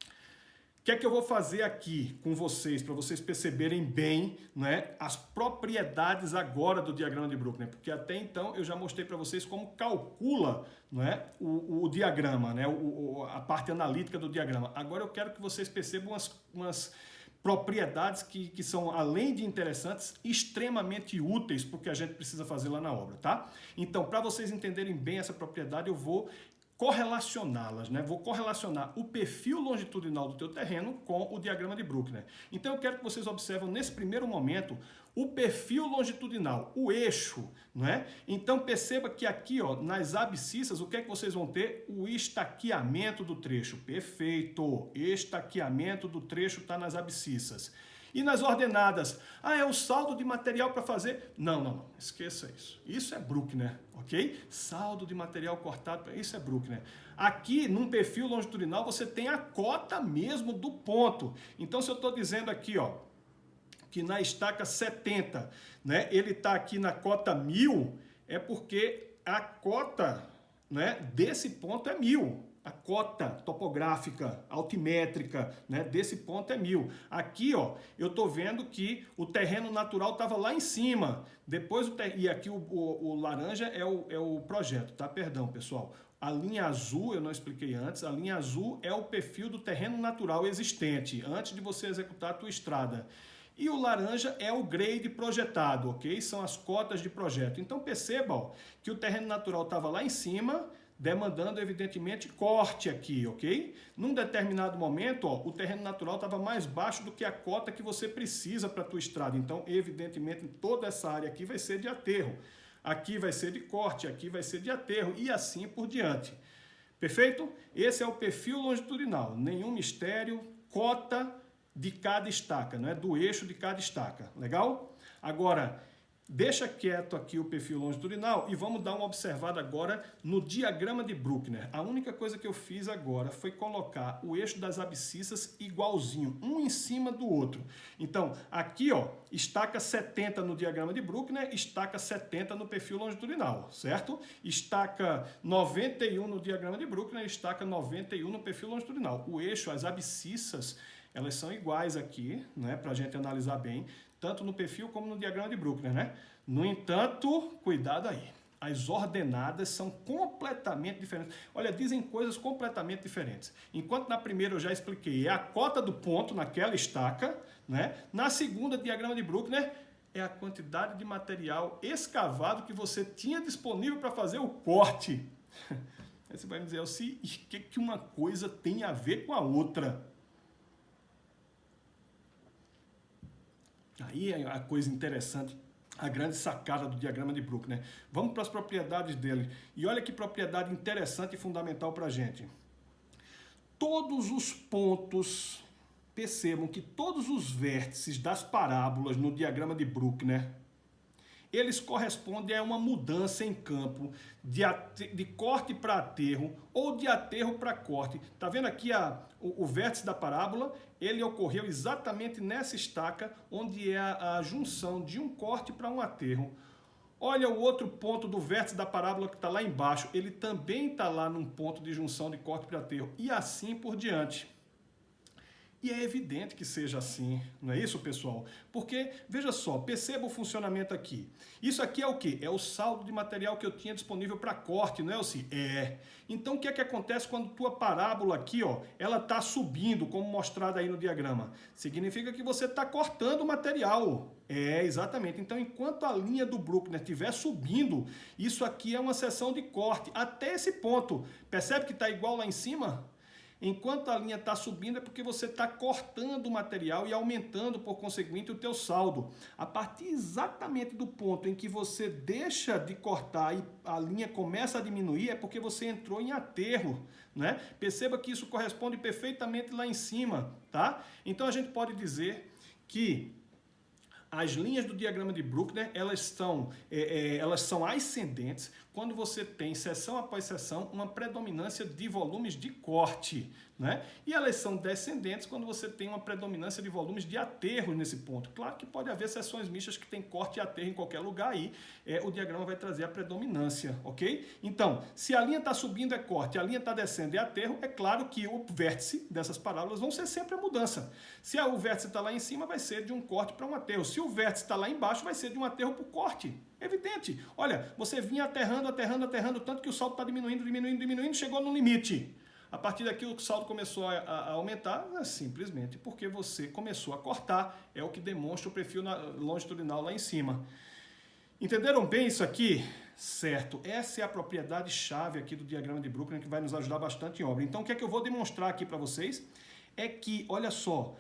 O que é que eu vou fazer aqui com vocês, para vocês perceberem bem, né, as propriedades agora do diagrama de Bruckner? Porque até então eu já mostrei para vocês como calcula, né, o diagrama, né, a parte analítica do diagrama. Agora eu quero que vocês percebam umas propriedades que são, além de interessantes, extremamente úteis para o que a gente precisa fazer lá na obra, tá? Então, para vocês entenderem bem essa propriedade, eu vou correlacioná-las, né? Vou correlacionar o perfil longitudinal do teu terreno com o diagrama de Bruckner. Então eu quero que vocês observem nesse primeiro momento o perfil longitudinal, o eixo, não é? Então perceba que aqui, ó, nas abscissas, o que é que vocês vão ter? O estaqueamento do trecho. Perfeito! Estaqueamento do trecho está nas abscissas. E nas ordenadas? Ah, é o saldo de material para fazer? Não. Esqueça isso. Isso é Bruckner, ok? Saldo de material cortado, isso é Bruckner. Aqui, num perfil longitudinal, você tem a cota mesmo do ponto. Então, se eu estou dizendo aqui, ó, que na estaca 70, né, ele está aqui na cota 1000, é porque a cota, né, desse ponto é 1000. A cota topográfica, altimétrica, né, desse ponto é 1000. Aqui, ó, eu estou vendo que o terreno natural estava lá em cima. Depois e aqui o laranja é o projeto, tá? Perdão, pessoal. A linha azul, eu não expliquei antes, a linha azul é o perfil do terreno natural existente, antes de você executar a tua estrada. E o laranja é o grade projetado, ok? São as cotas de projeto. Então perceba ó, que o terreno natural estava lá em cima, demandando evidentemente corte aqui, ok? Num determinado momento, ó, o terreno natural estava mais baixo do que a cota que você precisa para a tua estrada. Então, evidentemente, toda essa área aqui vai ser de aterro. Aqui vai ser de corte, aqui vai ser de aterro e assim por diante. Perfeito? Esse é o perfil longitudinal. Nenhum mistério, cota de cada estaca, não é? Do eixo de cada estaca. Legal? Agora, deixa quieto aqui o perfil longitudinal e vamos dar uma observada agora no diagrama de Bruckner. A única coisa que eu fiz agora foi colocar o eixo das abscissas igualzinho, um em cima do outro. Então, aqui, ó, estaca 70 no diagrama de Bruckner, estaca 70 no perfil longitudinal, certo? Estaca 91 no diagrama de Bruckner, estaca 91 no perfil longitudinal. O eixo, as abscissas, elas são iguais aqui, né, para a gente analisar bem, tanto no perfil como no diagrama de Bruckner, né? No entanto, cuidado aí, as ordenadas são completamente diferentes. Olha, dizem coisas completamente diferentes. Enquanto na primeira eu já expliquei, é a cota do ponto naquela estaca, né? Na segunda, diagrama de Bruckner, é a quantidade de material escavado que você tinha disponível para fazer o corte. Aí você vai me dizer, o que uma coisa tem a ver com a outra? Aí é a coisa interessante, a grande sacada do diagrama de Bruckner. Vamos para as propriedades dele. E olha que propriedade interessante e fundamental para a gente. Todos os pontos, percebam que todos os vértices das parábolas no diagrama de Bruckner, eles correspondem a uma mudança em campo de corte para aterro ou de aterro para corte. Está vendo aqui o vértice da parábola? Ele ocorreu exatamente nessa estaca, onde é a junção de um corte para um aterro. Olha o outro ponto do vértice da parábola que está lá embaixo. Ele também está lá num ponto de junção de corte para aterro. E assim por diante. E é evidente que seja assim, não é isso, pessoal? Porque, veja só, perceba o funcionamento aqui. Isso aqui é o quê? É o saldo de material que eu tinha disponível para corte, não é, Elci? É. Então, o que é que acontece quando tua parábola aqui, ó, ela está subindo, como mostrado aí no diagrama? Significa que você está cortando o material. É, exatamente. Então, enquanto a linha do Bruckner estiver subindo, isso aqui é uma seção de corte. Até esse ponto. Percebe que está igual lá em cima? Enquanto a linha está subindo é porque você está cortando o material e aumentando, por conseguinte, o teu saldo. A partir exatamente do ponto em que você deixa de cortar e a linha começa a diminuir é porque você entrou em aterro, né? Perceba que isso corresponde perfeitamente lá em cima, tá? Então a gente pode dizer que as linhas do diagrama de Bruckner, elas são ascendentes quando você tem, seção após seção, uma predominância de volumes de corte, né? E elas são descendentes quando você tem uma predominância de volumes de aterro nesse ponto. Claro que pode haver seções mistas que tem corte e aterro em qualquer lugar, aí o diagrama vai trazer a predominância, ok? Então, se a linha está subindo é corte, a linha está descendo é aterro, é claro que o vértice dessas parábolas vão ser sempre a mudança. Se o vértice está lá em cima, vai ser de um corte para um aterro. Se o vértice está lá embaixo, vai ser de um aterro para o corte. Evidente. Olha, você vinha aterrando, tanto que o saldo está diminuindo, chegou no limite. A partir daqui o saldo começou a aumentar, simplesmente porque você começou a cortar, é o que demonstra o perfil longitudinal lá em cima. Entenderam bem isso aqui? Certo. Essa é a propriedade-chave aqui do diagrama de Bruckner que vai nos ajudar bastante em obra. Então, o que é que eu vou demonstrar aqui para vocês? É que, olha só,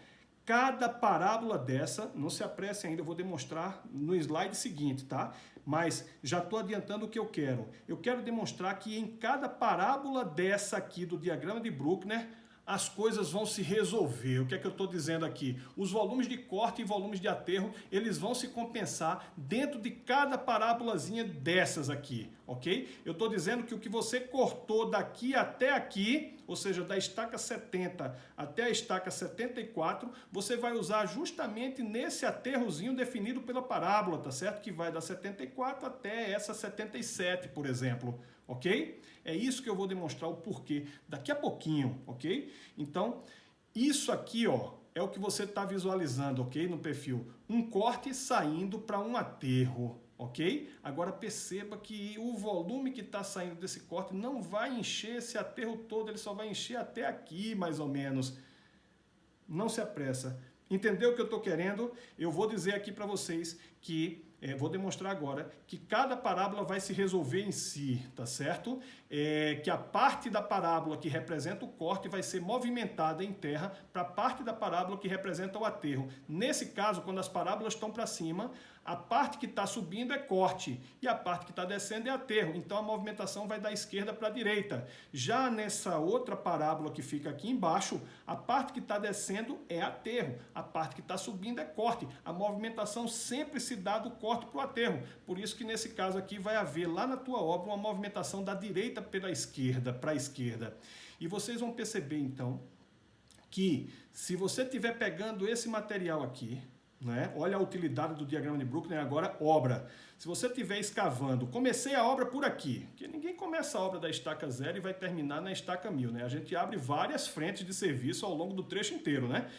cada parábola dessa, não se apresse ainda, eu vou demonstrar no slide seguinte, tá? Mas já estou adiantando o que eu quero. Eu quero demonstrar que em cada parábola dessa aqui do diagrama de Bruckner, as coisas vão se resolver. O que é que eu estou dizendo aqui? Os volumes de corte e volumes de aterro, eles vão se compensar dentro de cada parábolazinha dessas aqui, ok? Eu estou dizendo que o que você cortou daqui até aqui, ou seja, da estaca 70 até a estaca 74, você vai usar justamente nesse aterrozinho definido pela parábola, tá certo? Que vai da 74 até essa 77, por exemplo, ok? É isso que eu vou demonstrar o porquê daqui a pouquinho, ok? Então, isso aqui, ó, é o que você está visualizando, ok? No perfil. Um corte saindo para um aterro. ok? Agora perceba que o volume que está saindo desse corte não vai encher esse aterro todo, ele só vai encher até aqui, mais ou menos. Não se apressa. Entendeu o que eu estou querendo? Eu vou dizer aqui para vocês que, vou demonstrar agora, que cada parábola vai se resolver em si, tá certo? Que a parte da parábola que representa o corte vai ser movimentada em terra para a parte da parábola que representa o aterro. Nesse caso, quando as parábolas estão para cima, a parte que está subindo é corte e a parte que está descendo é aterro. Então a movimentação vai da esquerda para a direita. Já nessa outra parábola que fica aqui embaixo, a parte que está descendo é aterro, a parte que está subindo é corte. A movimentação sempre se dá do corte para o aterro. Por isso que nesse caso aqui vai haver lá na tua obra uma movimentação da direita pela esquerda, para a esquerda. E vocês vão perceber então que se você estiver pegando esse material aqui, né? Olha a utilidade do diagrama de Brookner, agora obra. Se você estiver escavando, comecei a obra por aqui, porque ninguém começa a obra da estaca 0 e vai terminar na estaca 1000, né? A gente abre várias frentes de serviço ao longo do trecho inteiro, né?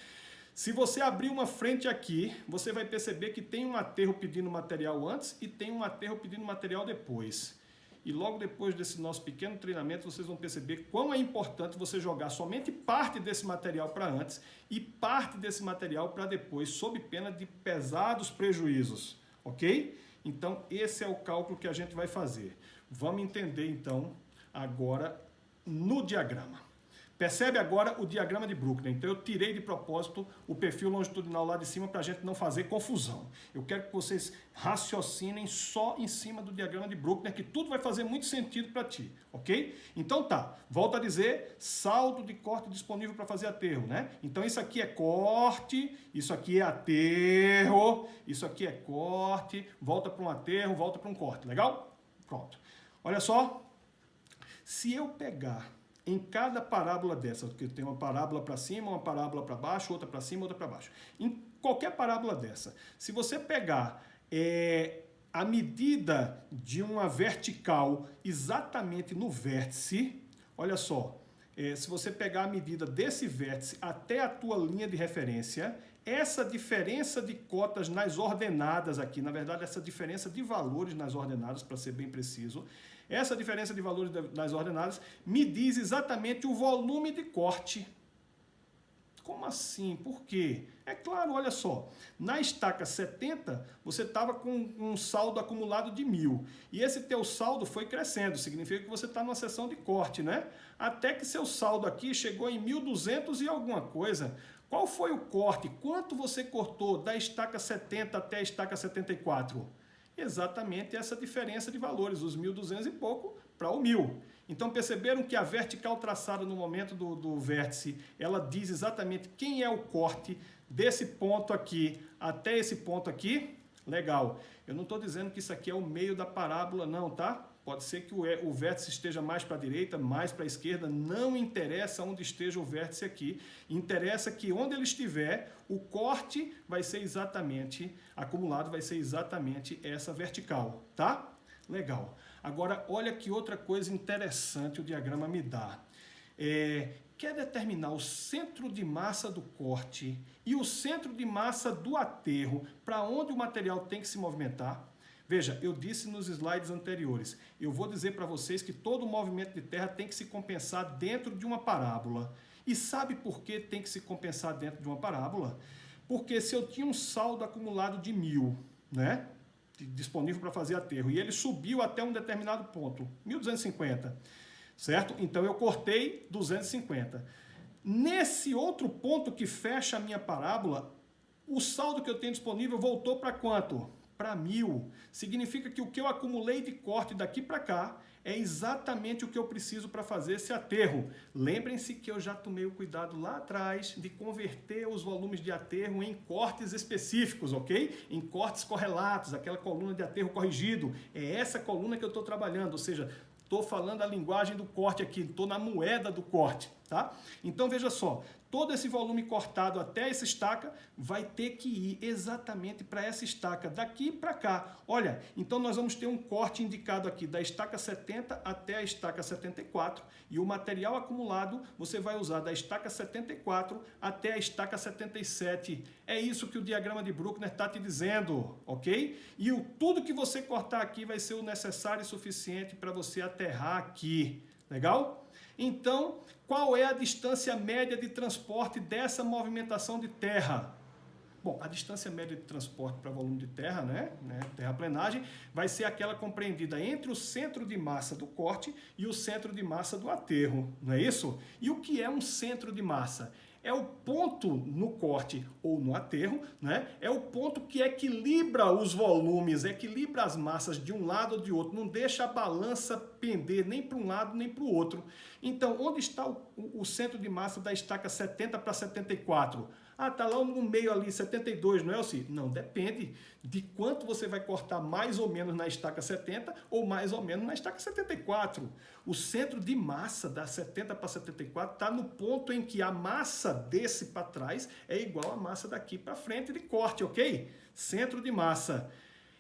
Se você abrir uma frente aqui, você vai perceber que tem um aterro pedindo material antes e tem um aterro pedindo material depois. E logo depois desse nosso pequeno treinamento, vocês vão perceber quão é importante você jogar somente parte desse material para antes e parte desse material para depois, sob pena de pesados prejuízos, ok? Então, esse é o cálculo que a gente vai fazer. Vamos entender, então, agora no diagrama. Percebe agora o diagrama de Brookner. Então eu tirei de propósito o perfil longitudinal lá de cima para a gente não fazer confusão. Eu quero que vocês raciocinem só em cima do diagrama de Brookner, que tudo vai fazer muito sentido para ti, ok? Então tá, volto a dizer, saldo de corte disponível para fazer aterro, né? Então isso aqui é corte, isso aqui é aterro, isso aqui é corte, volta para um aterro, volta para um corte, legal? Pronto. Olha só, se eu pegar em cada parábola dessa, porque tem uma parábola para cima, uma parábola para baixo, outra para cima, outra para baixo. Em qualquer parábola dessa, se você pegar a medida de uma vertical exatamente no vértice, olha só, se você pegar a medida desse vértice até a tua linha de referência, essa diferença de cotas nas ordenadas aqui, na verdade essa diferença de valores nas ordenadas, para ser bem preciso, essa diferença de valores nas ordenadas me diz exatamente o volume de corte. Como assim? Por quê? É claro, olha só, na estaca 70 você estava com um saldo acumulado de 1000 e esse teu saldo foi crescendo, significa que você está numa seção de corte, né? Até que seu saldo aqui chegou em 1200 e alguma coisa. Qual foi o corte? Quanto você cortou da estaca 70 até a estaca 74? Exatamente essa diferença de valores, os 1.200 e pouco para o 1000. Então perceberam que a vertical traçada no momento do vértice, ela diz exatamente quem é o corte desse ponto aqui até esse ponto aqui? Legal. Eu não estou dizendo que isso aqui é o meio da parábola não, tá? Pode ser que o vértice esteja mais para a direita, mais para a esquerda, não interessa onde esteja o vértice aqui. Interessa que onde ele estiver, o corte vai ser exatamente, acumulado vai ser exatamente essa vertical, tá? Legal. Agora, olha que outra coisa interessante o diagrama me dá. Quer determinar o centro de massa do corte e o centro de massa do aterro, para onde o material tem que se movimentar? Veja, eu disse nos slides anteriores, eu vou dizer para vocês que todo movimento de terra tem que se compensar dentro de uma parábola. E sabe por que tem que se compensar dentro de uma parábola? Porque se eu tinha um saldo acumulado de 1000, né, disponível para fazer aterro, e ele subiu até um determinado ponto, 1250, certo? Então eu cortei 250. Nesse outro ponto que fecha a minha parábola, o saldo que eu tenho disponível voltou para quanto? Para 1000. Significa que o que eu acumulei de corte daqui para cá é exatamente o que eu preciso para fazer esse aterro. Lembrem-se que eu já tomei o cuidado lá atrás de converter os volumes de aterro em cortes específicos, ok? Em cortes correlatos, aquela coluna de aterro corrigido. É essa coluna que eu estou trabalhando, ou seja, estou falando a linguagem do corte aqui, estou na moeda do corte, tá? Então veja só, todo esse volume cortado até essa estaca vai ter que ir exatamente para essa estaca, daqui para cá. Olha, então nós vamos ter um corte indicado aqui da estaca 70 até a estaca 74 e o material acumulado você vai usar da estaca 74 até a estaca 77. É isso que o diagrama de Bruckner está te dizendo, ok? E tudo que você cortar aqui vai ser o necessário e suficiente para você aterrar aqui, legal? Então, qual é a distância média de transporte dessa movimentação de terra? Bom, a distância média de transporte para volume de terra, terraplenagem, vai ser aquela compreendida entre o centro de massa do corte e o centro de massa do aterro, não é isso? E o que é um centro de massa? É o ponto no corte ou no aterro, né? É o ponto que equilibra os volumes, equilibra as massas de um lado ou de outro, não deixa a balança pender nem para um lado nem para o outro. Então, onde está o centro de massa da estaca 70 para 74? Ah, está lá no meio ali, 72, não é, Elci? Não, depende de quanto você vai cortar mais ou menos na estaca 70 ou mais ou menos na estaca 74. O centro de massa da 70 para 74 está no ponto em que a massa desse para trás é igual à massa daqui para frente de corte, ok? Centro de massa.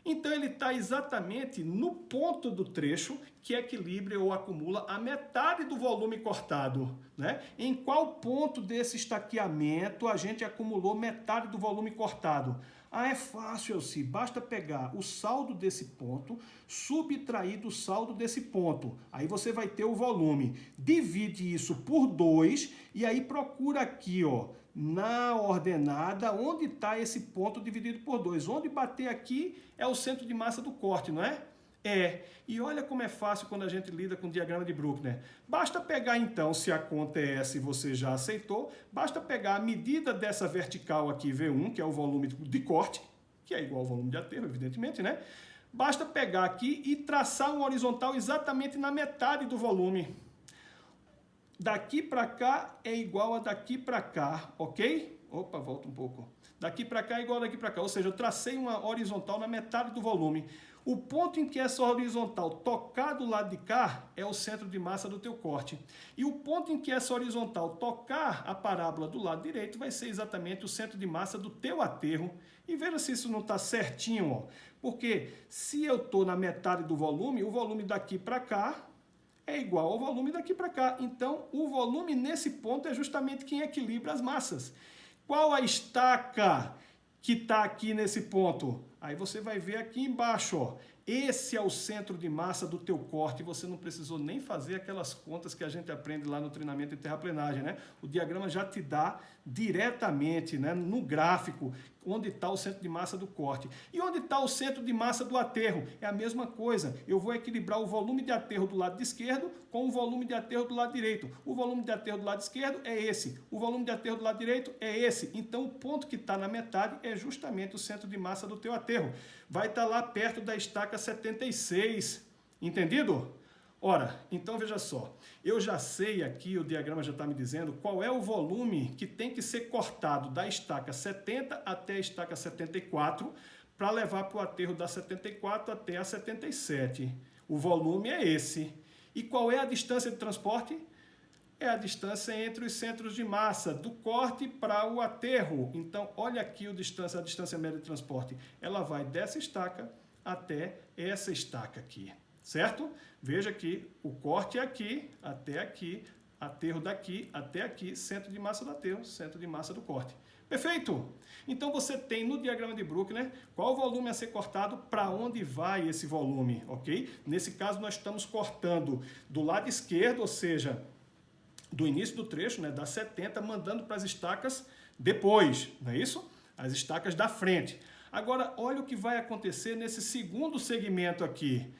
Então ele está exatamente no ponto do trecho que equilibra ou acumula a metade do volume cortado, né? Em qual ponto desse estaqueamento a gente acumulou metade do volume cortado? Ah, é fácil, Elci, basta pegar o saldo desse ponto, subtrair do saldo desse ponto. Aí você vai ter o volume. Divide isso por 2 e aí procura aqui, ó, na ordenada, onde está esse ponto dividido por 2. Onde bater aqui é o centro de massa do corte, não é? É. E olha como é fácil quando a gente lida com o diagrama de Bruckner. Basta pegar então, se a conta é essa e você já aceitou, basta pegar a medida dessa vertical aqui, V1, que é o volume de corte, que é igual ao volume de aterro, evidentemente, né? Basta pegar aqui e traçar um horizontal exatamente na metade do volume. Daqui para cá é igual a daqui para cá, ok? Opa, volta um pouco. Daqui para cá é igual a daqui para cá, ou seja, eu tracei uma horizontal na metade do volume. O ponto em que essa horizontal tocar do lado de cá é o centro de massa do teu corte. E o ponto em que essa horizontal tocar a parábola do lado direito vai ser exatamente o centro de massa do teu aterro. E veja se isso não está certinho, ó. Porque se eu estou na metade do volume, o volume daqui para cá é igual ao volume daqui para cá. Então, o volume nesse ponto é justamente quem equilibra as massas. Qual a estaca que está aqui nesse ponto? Aí você vai ver aqui embaixo, ó. Esse é o centro de massa do teu corte. Você não precisou nem fazer aquelas contas que a gente aprende lá no treinamento de terraplenagem, né? O diagrama já te dá diretamente, né, no gráfico, onde está o centro de massa do corte. E onde está o centro de massa do aterro? É a mesma coisa. Eu vou equilibrar o volume de aterro do lado esquerdo com o volume de aterro do lado direito. O volume de aterro do lado esquerdo é esse. O volume de aterro do lado direito é esse. Então, o ponto que está na metade é justamente o centro de massa do teu aterro. Vai estar lá perto da estaca 76. Entendido? Ora, então veja só, eu já sei aqui, o diagrama já está me dizendo qual é o volume que tem que ser cortado da estaca 70 até a estaca 74 para levar para o aterro da 74 até a 77. O volume é esse. E qual é a distância de transporte? É a distância entre os centros de massa, do corte para o aterro. Então, olha aqui a distância média de transporte. Ela vai dessa estaca até essa estaca aqui. Certo? Veja que o corte é aqui, aterro daqui, até aqui, centro de massa do aterro, centro de massa do corte. Perfeito? Então você tem no diagrama de Bruckner qual o volume a ser cortado, para onde vai esse volume, ok? Nesse caso nós estamos cortando do lado esquerdo, ou seja, do início do trecho, né, da 70, mandando para as estacas depois, não é isso? As estacas da frente. Agora, olha o que vai acontecer nesse segundo segmento aqui.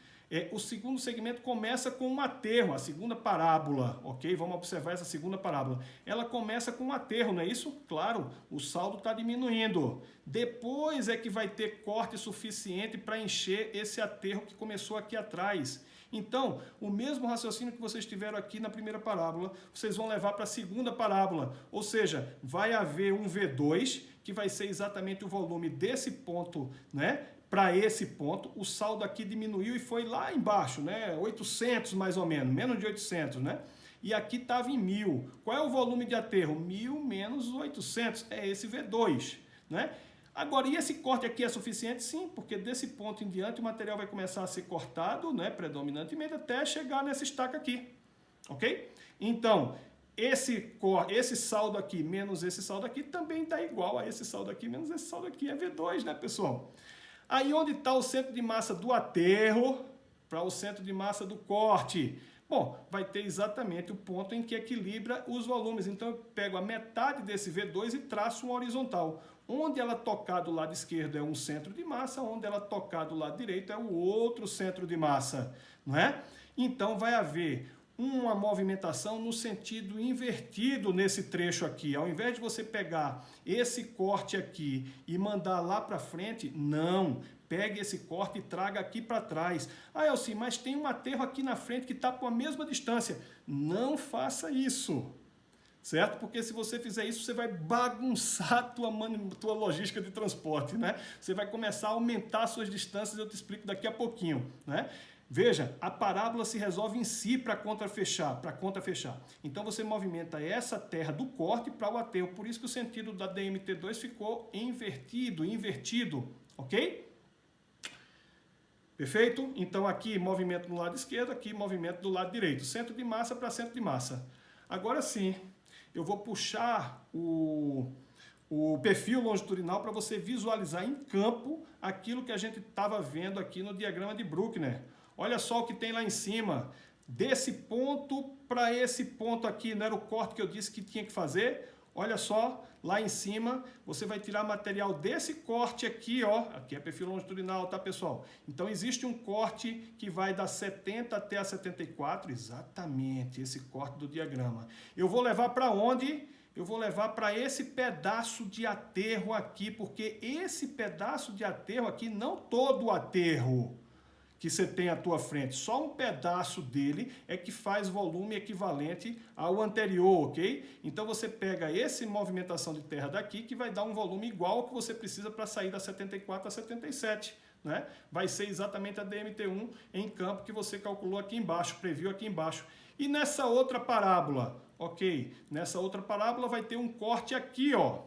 O segundo segmento começa com um aterro, a segunda parábola, ok? Vamos observar essa segunda parábola. Ela começa com um aterro, não é isso? Claro, o saldo está diminuindo. Depois é que vai ter corte suficiente para encher esse aterro que começou aqui atrás. Então, o mesmo raciocínio que vocês tiveram aqui na primeira parábola, vocês vão levar para a segunda parábola. Ou seja, vai haver um V2, que vai ser exatamente o volume desse ponto, né? Para esse ponto, o saldo aqui diminuiu e foi lá embaixo, né? 800 mais ou menos, menos de 800, né? e aqui estava em 1000. Qual é o volume de aterro? 1000 menos 800, é esse V2, né? Agora, e esse corte aqui é suficiente? Sim, porque desse ponto em diante o material vai começar a ser cortado, né, predominantemente, até chegar nessa estaca aqui, ok? Então, esse saldo aqui menos esse saldo aqui também dá igual a esse saldo aqui menos esse saldo aqui, é V2, né, pessoal? Aí onde está o centro de massa do aterro para o centro de massa do corte? Bom, vai ter exatamente o ponto em que equilibra os volumes. Então, eu pego a metade desse V2 e traço um horizontal. Onde ela tocar do lado esquerdo é um centro de massa, onde ela tocar do lado direito é o outro centro de massa, não é? Então, vai haver uma movimentação no sentido invertido nesse trecho aqui. Ao invés de você pegar esse corte aqui e mandar lá para frente, não. Pegue esse corte e traga aqui para trás. Ah, Elci, mas tem um aterro aqui na frente que está com a mesma distância. Não faça isso, certo? Porque se você fizer isso, você vai bagunçar a tua logística de transporte, né? Você vai começar a aumentar suas distâncias, eu te explico daqui a pouquinho, né? Veja, a parábola se resolve em si para contra-fechar. Então você movimenta essa terra do corte para o aterro. Por isso que o sentido da DMT2 ficou invertido, ok? Perfeito? Então aqui movimento no lado esquerdo, aqui movimento do lado direito. Centro de massa para centro de massa. Agora sim, eu vou puxar o perfil longitudinal para você visualizar em campo aquilo que a gente estava vendo aqui no diagrama de Bruckner. Olha só o que tem lá em cima. Desse ponto para esse ponto aqui, não era o corte que eu disse que tinha que fazer? Olha só, lá em cima, você vai tirar material desse corte aqui, ó. Aqui é perfil longitudinal, tá, pessoal? Então, existe um corte que vai da 70 até a 74, exatamente, esse corte do diagrama. Eu vou levar para onde? Eu vou levar para esse pedaço de aterro aqui, porque esse pedaço de aterro aqui, não todo o aterro que você tem à tua frente, só um pedaço dele é que faz volume equivalente ao anterior, ok? Então você pega essa movimentação de terra daqui que vai dar um volume igual ao que você precisa para sair da 74 a 77, né? Vai ser exatamente a DMT1 em campo que você calculou aqui embaixo, previu aqui embaixo. E nessa outra parábola, ok? Nessa outra parábola vai ter um corte aqui, ó.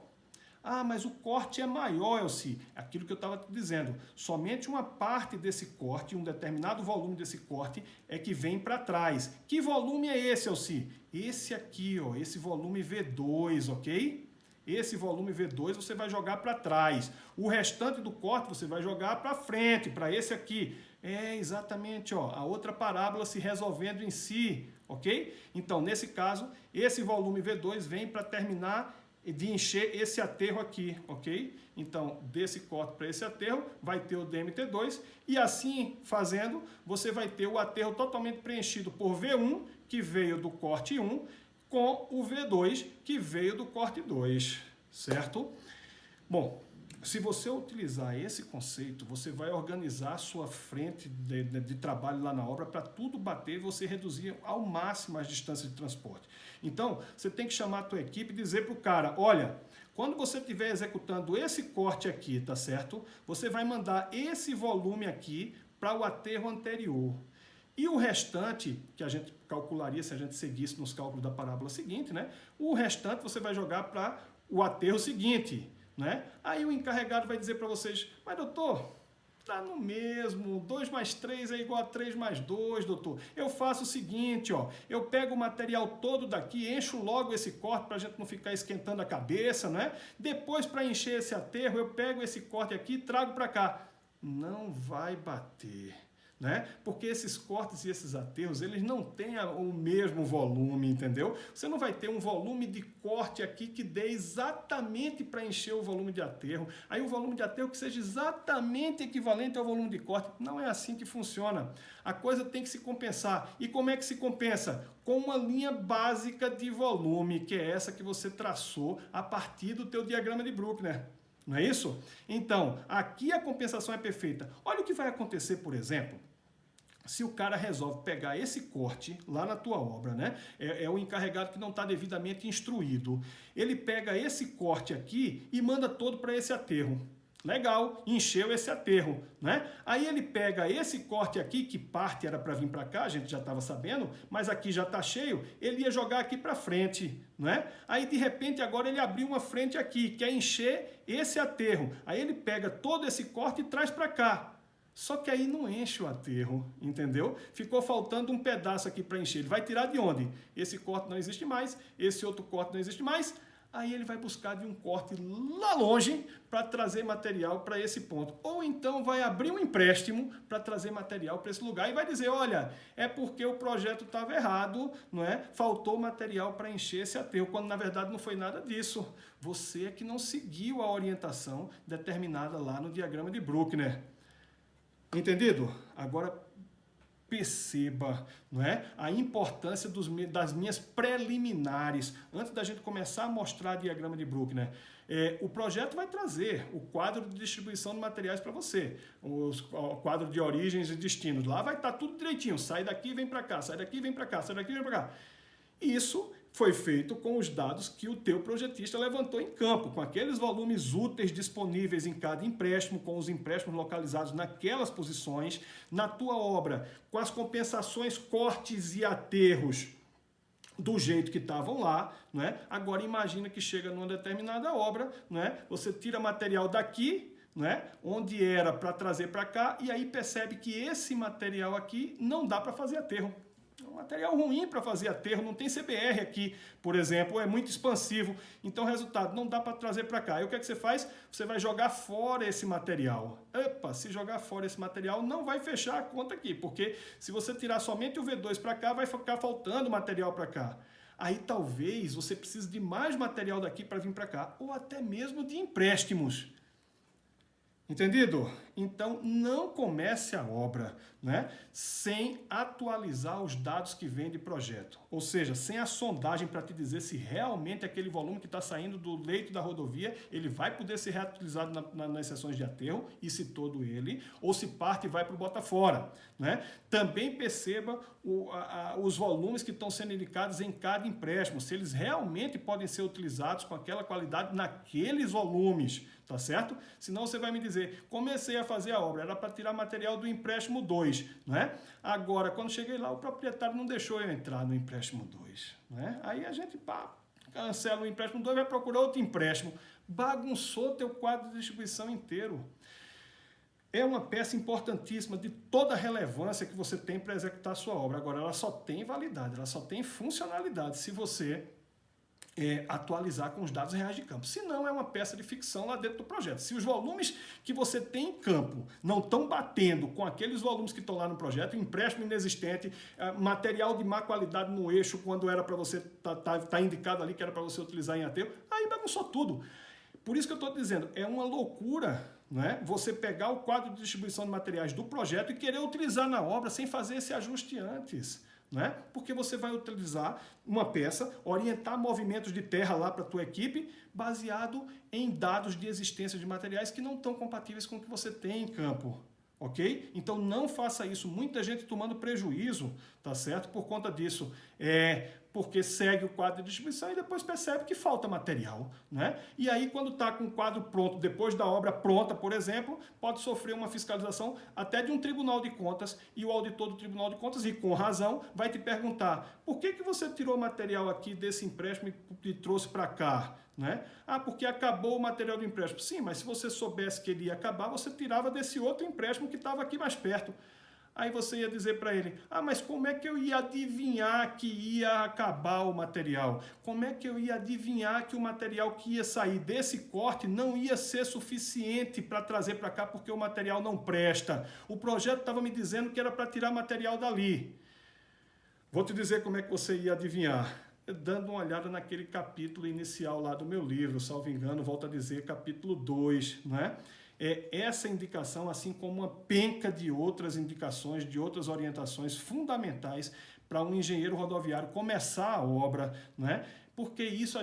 Ah, mas o corte é maior, Elci. Aquilo que eu estava te dizendo. Somente uma parte desse corte, um determinado volume desse corte, é que vem para trás. Que volume é esse, Elci? Esse aqui, ó, esse volume V2, ok? Esse volume V2 você vai jogar para trás. O restante do corte você vai jogar para frente, para esse aqui. É exatamente, ó, a outra parábola se resolvendo em si, ok? Então, nesse caso, esse volume V2 vem para terminar de encher esse aterro aqui, ok? Então, desse corte para esse aterro, vai ter o DMT2, e assim fazendo, você vai ter o aterro totalmente preenchido por V1, que veio do corte 1, com o V2, que veio do corte 2, certo? Bom, se você utilizar esse conceito, você vai organizar a sua frente de trabalho lá na obra para tudo bater e você reduzir ao máximo as distâncias de transporte. Então, você tem que chamar a tua equipe e dizer para o cara, olha, quando você estiver executando esse corte aqui, tá certo? Você vai mandar esse volume aqui para o aterro anterior. E o restante, que a gente calcularia se a gente seguisse nos cálculos da parábola seguinte, né? O restante você vai jogar para o aterro seguinte, né? Aí o encarregado vai dizer para vocês, mas doutor, tá no mesmo, 2 mais 3 é igual a 3 mais 2, doutor. Eu faço o seguinte, ó, eu pego o material todo daqui, encho logo esse corte para a gente não ficar esquentando a cabeça, né? Depois, para encher esse aterro, eu pego esse corte aqui e trago para cá. Não vai bater, né? Porque esses cortes e esses aterros, eles não têm o mesmo volume, entendeu? Você não vai ter um volume de corte aqui que dê exatamente para encher o volume de aterro. Aí o volume de aterro que seja exatamente equivalente ao volume de corte. Não é assim que funciona. A coisa tem que se compensar. E como é que se compensa? Com uma linha básica de volume, que é essa que você traçou a partir do teu diagrama de Bruckner. Não é isso? Então, aqui a compensação é perfeita. Olha o que vai acontecer, por exemplo, se o cara resolve pegar esse corte lá na tua obra, né? É o encarregado que não está devidamente instruído. Ele pega esse corte aqui e manda todo para esse aterro. Legal, encheu esse aterro, né? Aí ele pega esse corte aqui, que parte era para vir para cá, a gente já estava sabendo, mas aqui já está cheio, ele ia jogar aqui para frente, né? Aí de repente agora ele abriu uma frente aqui, quer encher esse aterro. Aí ele pega todo esse corte e traz para cá. Só que aí não enche o aterro, entendeu? Ficou faltando um pedaço aqui para encher. Ele vai tirar de onde? Esse corte não existe mais, esse outro corte não existe mais. Aí ele vai buscar de um corte lá longe para trazer material para esse ponto. Ou então vai abrir um empréstimo para trazer material para esse lugar e vai dizer, olha, é porque o projeto estava errado, não é? Faltou material para encher esse aterro, quando na verdade não foi nada disso. Você é que não seguiu a orientação determinada lá no diagrama de Bruckner. Entendido? Agora perceba, não é? A importância das minhas preliminares. Antes da gente começar a mostrar diagrama de Bruckner, o projeto vai trazer o quadro de distribuição de materiais para você, o quadro de origens e destinos. Lá vai estar tudo direitinho. Sai daqui, vem para cá, sai daqui, vem para cá, sai daqui, vem para cá. Isso foi feito com os dados que o teu projetista levantou em campo, com aqueles volumes úteis disponíveis em cada empréstimo, com os empréstimos localizados naquelas posições, na tua obra, com as compensações, cortes e aterros do jeito que estavam lá, não é? Agora imagina que chega numa determinada obra, não é? Você tira material daqui, né, onde era para trazer para cá, e aí percebe que esse material aqui não dá para fazer aterro. É um material ruim para fazer aterro, não tem CBR aqui, por exemplo, é muito expansivo. Então, resultado, não dá para trazer para cá. Aí o que é que você faz? Você vai jogar fora esse material. Epa, se jogar fora esse material, não vai fechar a conta aqui, porque se você tirar somente o V2 para cá, vai ficar faltando material para cá. Aí talvez você precise de mais material daqui para vir para cá, ou até mesmo de empréstimos. Entendido? Então, não comece a obra, né, sem atualizar os dados que vem de projeto. Ou seja, sem a sondagem para te dizer se realmente aquele volume que está saindo do leito da rodovia, ele vai poder ser reutilizado nas seções de aterro, e se todo ele, ou se parte vai para o bota fora. Né? Também perceba os volumes que estão sendo indicados em cada empréstimo, se eles realmente podem ser utilizados com aquela qualidade naqueles volumes. Tá certo? Senão você vai me dizer, comecei a fazer a obra, era para tirar material do empréstimo 2, né? Agora, quando cheguei lá, o proprietário não deixou eu entrar no empréstimo 2, né? Aí a gente cancela o empréstimo 2, vai procurar outro empréstimo. Bagunçou teu quadro de distribuição inteiro. É uma peça importantíssima de toda a relevância que você tem para executar a sua obra. Agora, ela só tem validade, ela só tem funcionalidade se você atualizar com os dados reais de campo. Se não, é uma peça de ficção lá dentro do projeto. Se os volumes que você tem em campo não estão batendo com aqueles volumes que estão lá no projeto, empréstimo inexistente, material de má qualidade no eixo, quando era para você, tá indicado ali que era para você utilizar em aterro, aí bagunçou tudo. Por isso que eu estou dizendo, é uma loucura, né, você pegar o quadro de distribuição de materiais do projeto e querer utilizar na obra sem fazer esse ajuste antes. Né? Porque você vai utilizar uma peça, orientar movimentos de terra lá para a tua equipe, baseado em dados de existência de materiais que não estão compatíveis com o que você tem em campo. Ok? Então não faça isso. Muita gente tomando prejuízo, tá certo? Por conta disso. Porque segue o quadro de distribuição e depois percebe que falta material, né? E aí, quando está com o quadro pronto, depois da obra pronta, por exemplo, pode sofrer uma fiscalização até de um Tribunal de Contas, e o auditor do Tribunal de Contas, e com razão, vai te perguntar, por que você tirou material aqui desse empréstimo e trouxe para cá? Né? Ah, porque acabou o material do empréstimo. Sim, mas se você soubesse que ele ia acabar, você tirava desse outro empréstimo que estava aqui mais perto. Aí você ia dizer para ele, mas como é que eu ia adivinhar que ia acabar o material? Como é que eu ia adivinhar que o material que ia sair desse corte não ia ser suficiente para trazer para cá porque o material não presta? O projeto estava me dizendo que era para tirar material dali. Vou te dizer como é que você ia adivinhar. Dando uma olhada naquele capítulo inicial lá do meu livro, salvo engano, volto a dizer, capítulo 2, né? Essa indicação, assim como uma penca de outras indicações, de outras orientações fundamentais para um engenheiro rodoviário começar a obra, né? porque isso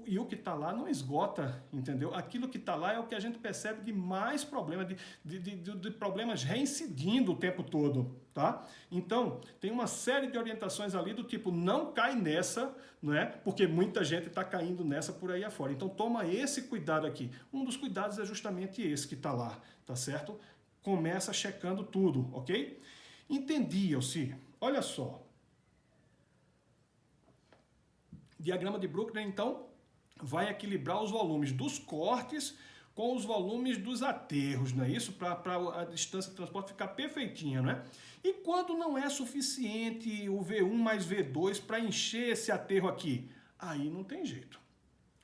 e o que está lá não esgota, entendeu? Aquilo que está lá é o que a gente percebe de mais problema, de problemas reincidindo o tempo todo, tá? Então, tem uma série de orientações ali do tipo, não cai nessa, não é? Porque muita gente está caindo nessa por aí afora. Então, toma esse cuidado aqui. Um dos cuidados é justamente esse que está lá, tá certo? Começa checando tudo, ok? Entendi, Elci. Olha só. Diagrama de Bruckner, então, vai equilibrar os volumes dos cortes com os volumes dos aterros, não é isso? Para a distância de transporte ficar perfeitinha, não é? E quando não é suficiente o V1 mais V2 para encher esse aterro aqui? Aí não tem jeito.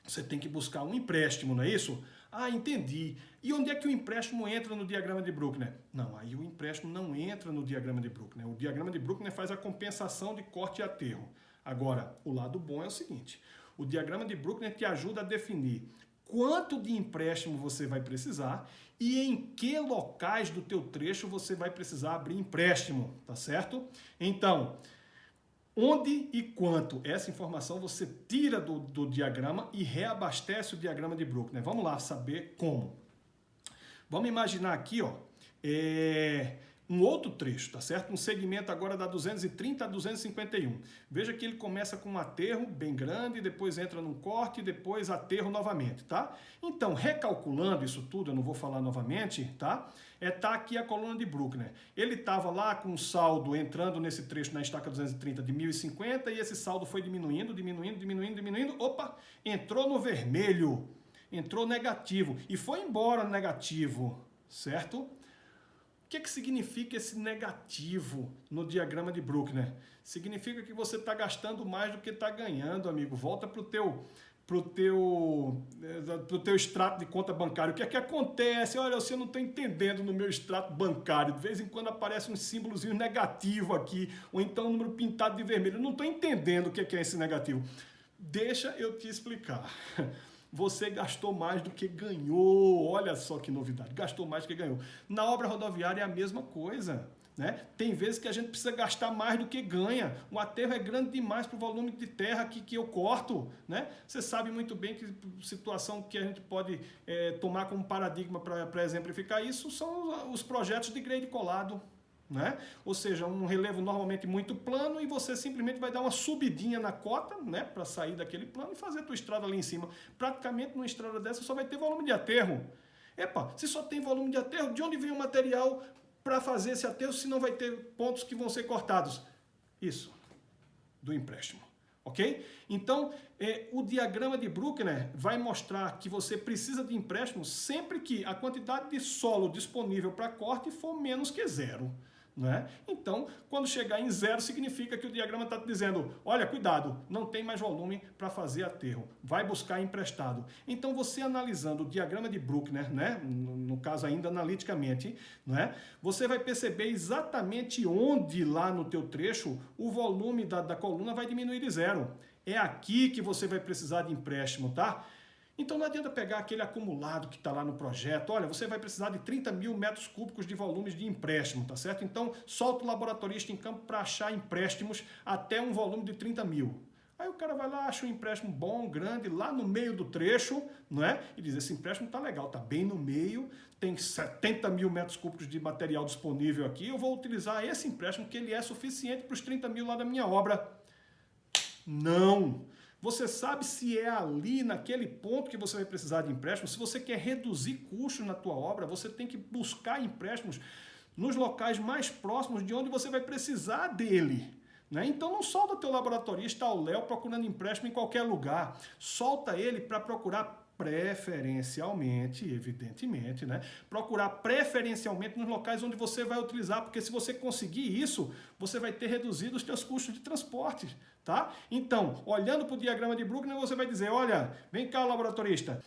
Você tem que buscar um empréstimo, não é isso? Ah, entendi. E onde é que o empréstimo entra no diagrama de Bruckner? Não, aí o empréstimo não entra no diagrama de Bruckner. O diagrama de Bruckner faz a compensação de corte e aterro. Agora, o lado bom é o seguinte, o diagrama de Bruckner te ajuda a definir quanto de empréstimo você vai precisar e em que locais do teu trecho você vai precisar abrir empréstimo, tá certo? Então, onde e quanto, essa informação você tira do diagrama e reabastece o diagrama de Bruckner. Vamos lá saber como. Vamos imaginar aqui, ó, um outro trecho, tá certo? Um segmento agora da 230 a 251. Veja que ele começa com um aterro bem grande, depois entra num corte e depois aterro novamente, tá? Então, recalculando isso tudo, eu não vou falar novamente, tá? Tá aqui a coluna de Bruckner. Ele estava lá com um saldo entrando nesse trecho na estaca 230 de 1050 e esse saldo foi diminuindo. Opa, entrou no vermelho, entrou negativo e foi embora negativo, certo? O que significa esse negativo no diagrama de Bruckner? Significa que você está gastando mais do que está ganhando, amigo. Volta para o teu extrato de conta bancária. O que é que acontece? Olha, você não está entendendo no meu extrato bancário. De vez em quando aparece um símbolozinho negativo aqui, ou então um número pintado de vermelho. Eu não estou entendendo o que é esse negativo. Deixa eu te explicar. Você gastou mais do que ganhou. Olha só que novidade, gastou mais do que ganhou. Na obra rodoviária é a mesma coisa, né? Tem vezes que a gente precisa gastar mais do que ganha. O aterro é grande demais para o volume de terra que eu corto, né? Você sabe muito bem que situação que a gente pode tomar como paradigma para exemplificar isso são os projetos de grade colado, né? Ou seja, um relevo normalmente muito plano e você simplesmente vai dar uma subidinha na cota, né, para sair daquele plano e fazer a tua estrada ali em cima. Praticamente numa estrada dessa só vai ter volume de aterro. Epa, se só tem volume de aterro, de onde vem o material para fazer esse aterro se não vai ter pontos que vão ser cortados? Isso, do empréstimo. Ok? Então, o diagrama de Bruckner vai mostrar que você precisa de empréstimo sempre que a quantidade de solo disponível para corte for menos que zero. Né? Então, quando chegar em zero, significa que o diagrama está te dizendo, olha, cuidado, não tem mais volume para fazer aterro, vai buscar emprestado. Então, você analisando o diagrama de Bruckner, né? No caso ainda analiticamente, né? Você vai perceber exatamente onde lá no teu trecho o volume da coluna vai diminuir de zero. É aqui que você vai precisar de empréstimo, tá? Então não adianta pegar aquele acumulado que está lá no projeto. Olha, você vai precisar de 30 mil metros cúbicos de volumes de empréstimo, tá certo? Então solta o laboratorista em campo para achar empréstimos até um volume de 30 mil. Aí o cara vai lá, acha um empréstimo bom, grande, lá no meio do trecho, não é? E diz, esse empréstimo tá legal, tá bem no meio, tem 70 mil metros cúbicos de material disponível aqui, eu vou utilizar esse empréstimo que ele é suficiente para os 30 mil lá da minha obra. Não! Você sabe se é ali, naquele ponto que você vai precisar de empréstimo. Se você quer reduzir custos na tua obra, você tem que buscar empréstimos nos locais mais próximos de onde você vai precisar dele. Né? Então não solta o teu laboratorista ao léu procurando empréstimo em qualquer lugar. Solta ele para procurar preferencialmente, evidentemente, né? Procurar preferencialmente nos locais onde você vai utilizar, porque se você conseguir isso, você vai ter reduzido os teus custos de transporte, tá? Então, olhando para o diagrama de Bruckner, você vai dizer, olha, vem cá, laboratorista,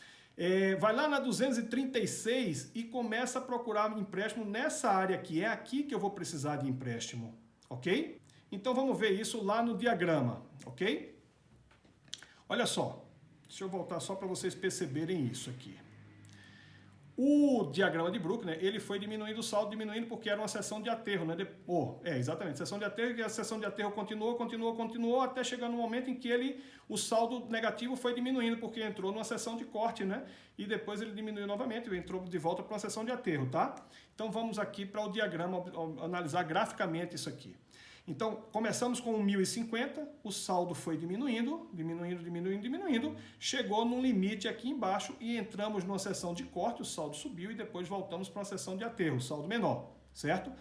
vai lá na 236 e começa a procurar empréstimo nessa área aqui, é aqui que eu vou precisar de empréstimo, ok? Então vamos ver isso lá no diagrama, ok? Olha só. Deixa eu voltar só para vocês perceberem isso aqui. O diagrama de Brook, né, ele foi diminuindo o saldo, diminuindo porque era uma seção de aterro, né? Exatamente, seção de aterro, e a seção de aterro continuou, até chegar no momento em que o saldo negativo foi diminuindo, porque entrou numa seção de corte, né? E depois ele diminuiu novamente, e entrou de volta para uma seção de aterro, tá? Então vamos aqui para o diagrama, analisar graficamente isso aqui. Então, começamos com 1.050, o saldo foi diminuindo, chegou num limite aqui embaixo e entramos numa seção de corte, o saldo subiu e depois voltamos para uma seção de aterro, o saldo menor, certo?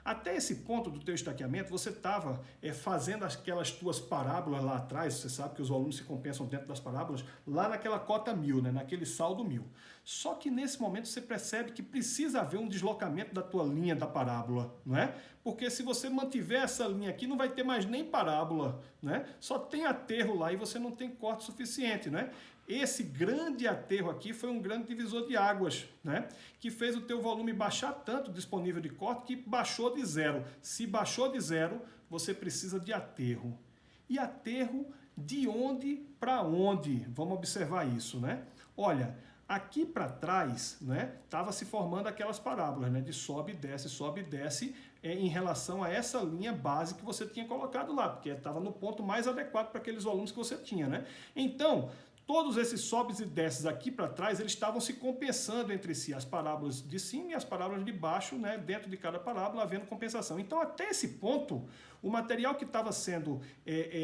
Até esse ponto do teu estaqueamento, você estava fazendo aquelas tuas parábolas lá atrás, você sabe que os volumes se compensam dentro das parábolas, lá naquela cota 1.000, né, naquele saldo 1.000. Só que nesse momento você percebe que precisa haver um deslocamento da tua linha da parábola, não é? Porque se você mantiver essa linha aqui, não vai ter mais nem parábola, né? Só tem aterro lá e você não tem corte suficiente, né? Esse grande aterro aqui foi um grande divisor de águas, né? Que fez o teu volume baixar tanto disponível de corte que baixou de zero. Se baixou de zero, você precisa de aterro. E aterro de onde para onde? Vamos observar isso, né? Olha, aqui para trás, né, estava se formando aquelas parábolas, né, de sobe e desce, em relação a essa linha base que você tinha colocado lá, porque estava no ponto mais adequado para aqueles volumes que você tinha, né? Então, todos esses sobes e desces aqui para trás, eles estavam se compensando entre si, as parábolas de cima e as parábolas de baixo, né, dentro de cada parábola, havendo compensação. Então, até esse ponto, o material que estava sendo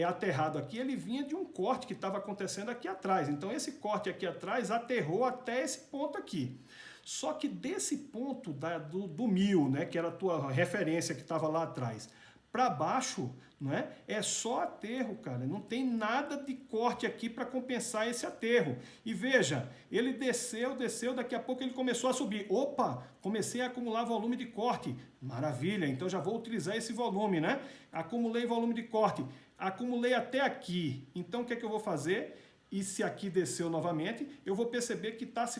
aterrado aqui, ele vinha de um corte que estava acontecendo aqui atrás. Então, esse corte aqui atrás aterrou até esse ponto aqui. Só que desse ponto do 1.000, né, que era a tua referência que estava lá atrás, para baixo, não é? É só aterro, cara. Não tem nada de corte aqui para compensar esse aterro. E veja, ele desceu, daqui a pouco ele começou a subir. Opa, comecei a acumular volume de corte. Maravilha, então já vou utilizar esse volume, né? Acumulei volume de corte. Acumulei até aqui. Então o que é que eu vou fazer? E se aqui desceu novamente, eu vou perceber que está se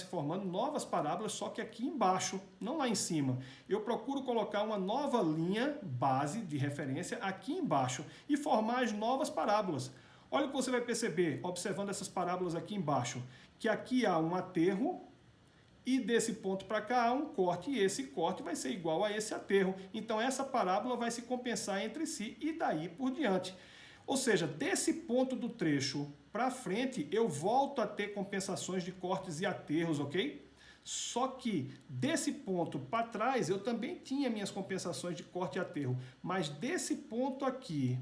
formando novas parábolas, só que aqui embaixo, não lá em cima. Eu procuro colocar uma nova linha base de referência aqui embaixo e formar as novas parábolas. Olha o que você vai perceber, observando essas parábolas aqui embaixo, que aqui há um aterro e desse ponto para cá há um corte, e esse corte vai ser igual a esse aterro. Então essa parábola vai se compensar entre si e daí por diante. Ou seja, desse ponto do trecho para frente, eu volto a ter compensações de cortes e aterros, ok? Só que desse ponto para trás, eu também tinha minhas compensações de corte e aterro. Mas desse ponto aqui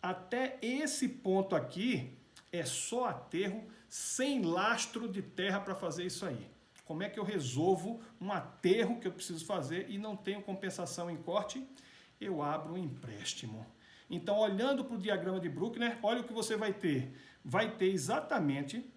até esse ponto aqui, é só aterro, sem lastro de terra para fazer isso aí. Como é que eu resolvo um aterro que eu preciso fazer e não tenho compensação em corte? Eu abro um empréstimo. Então, olhando para o diagrama de Bruckner, olha o que você vai ter. Vai ter exatamente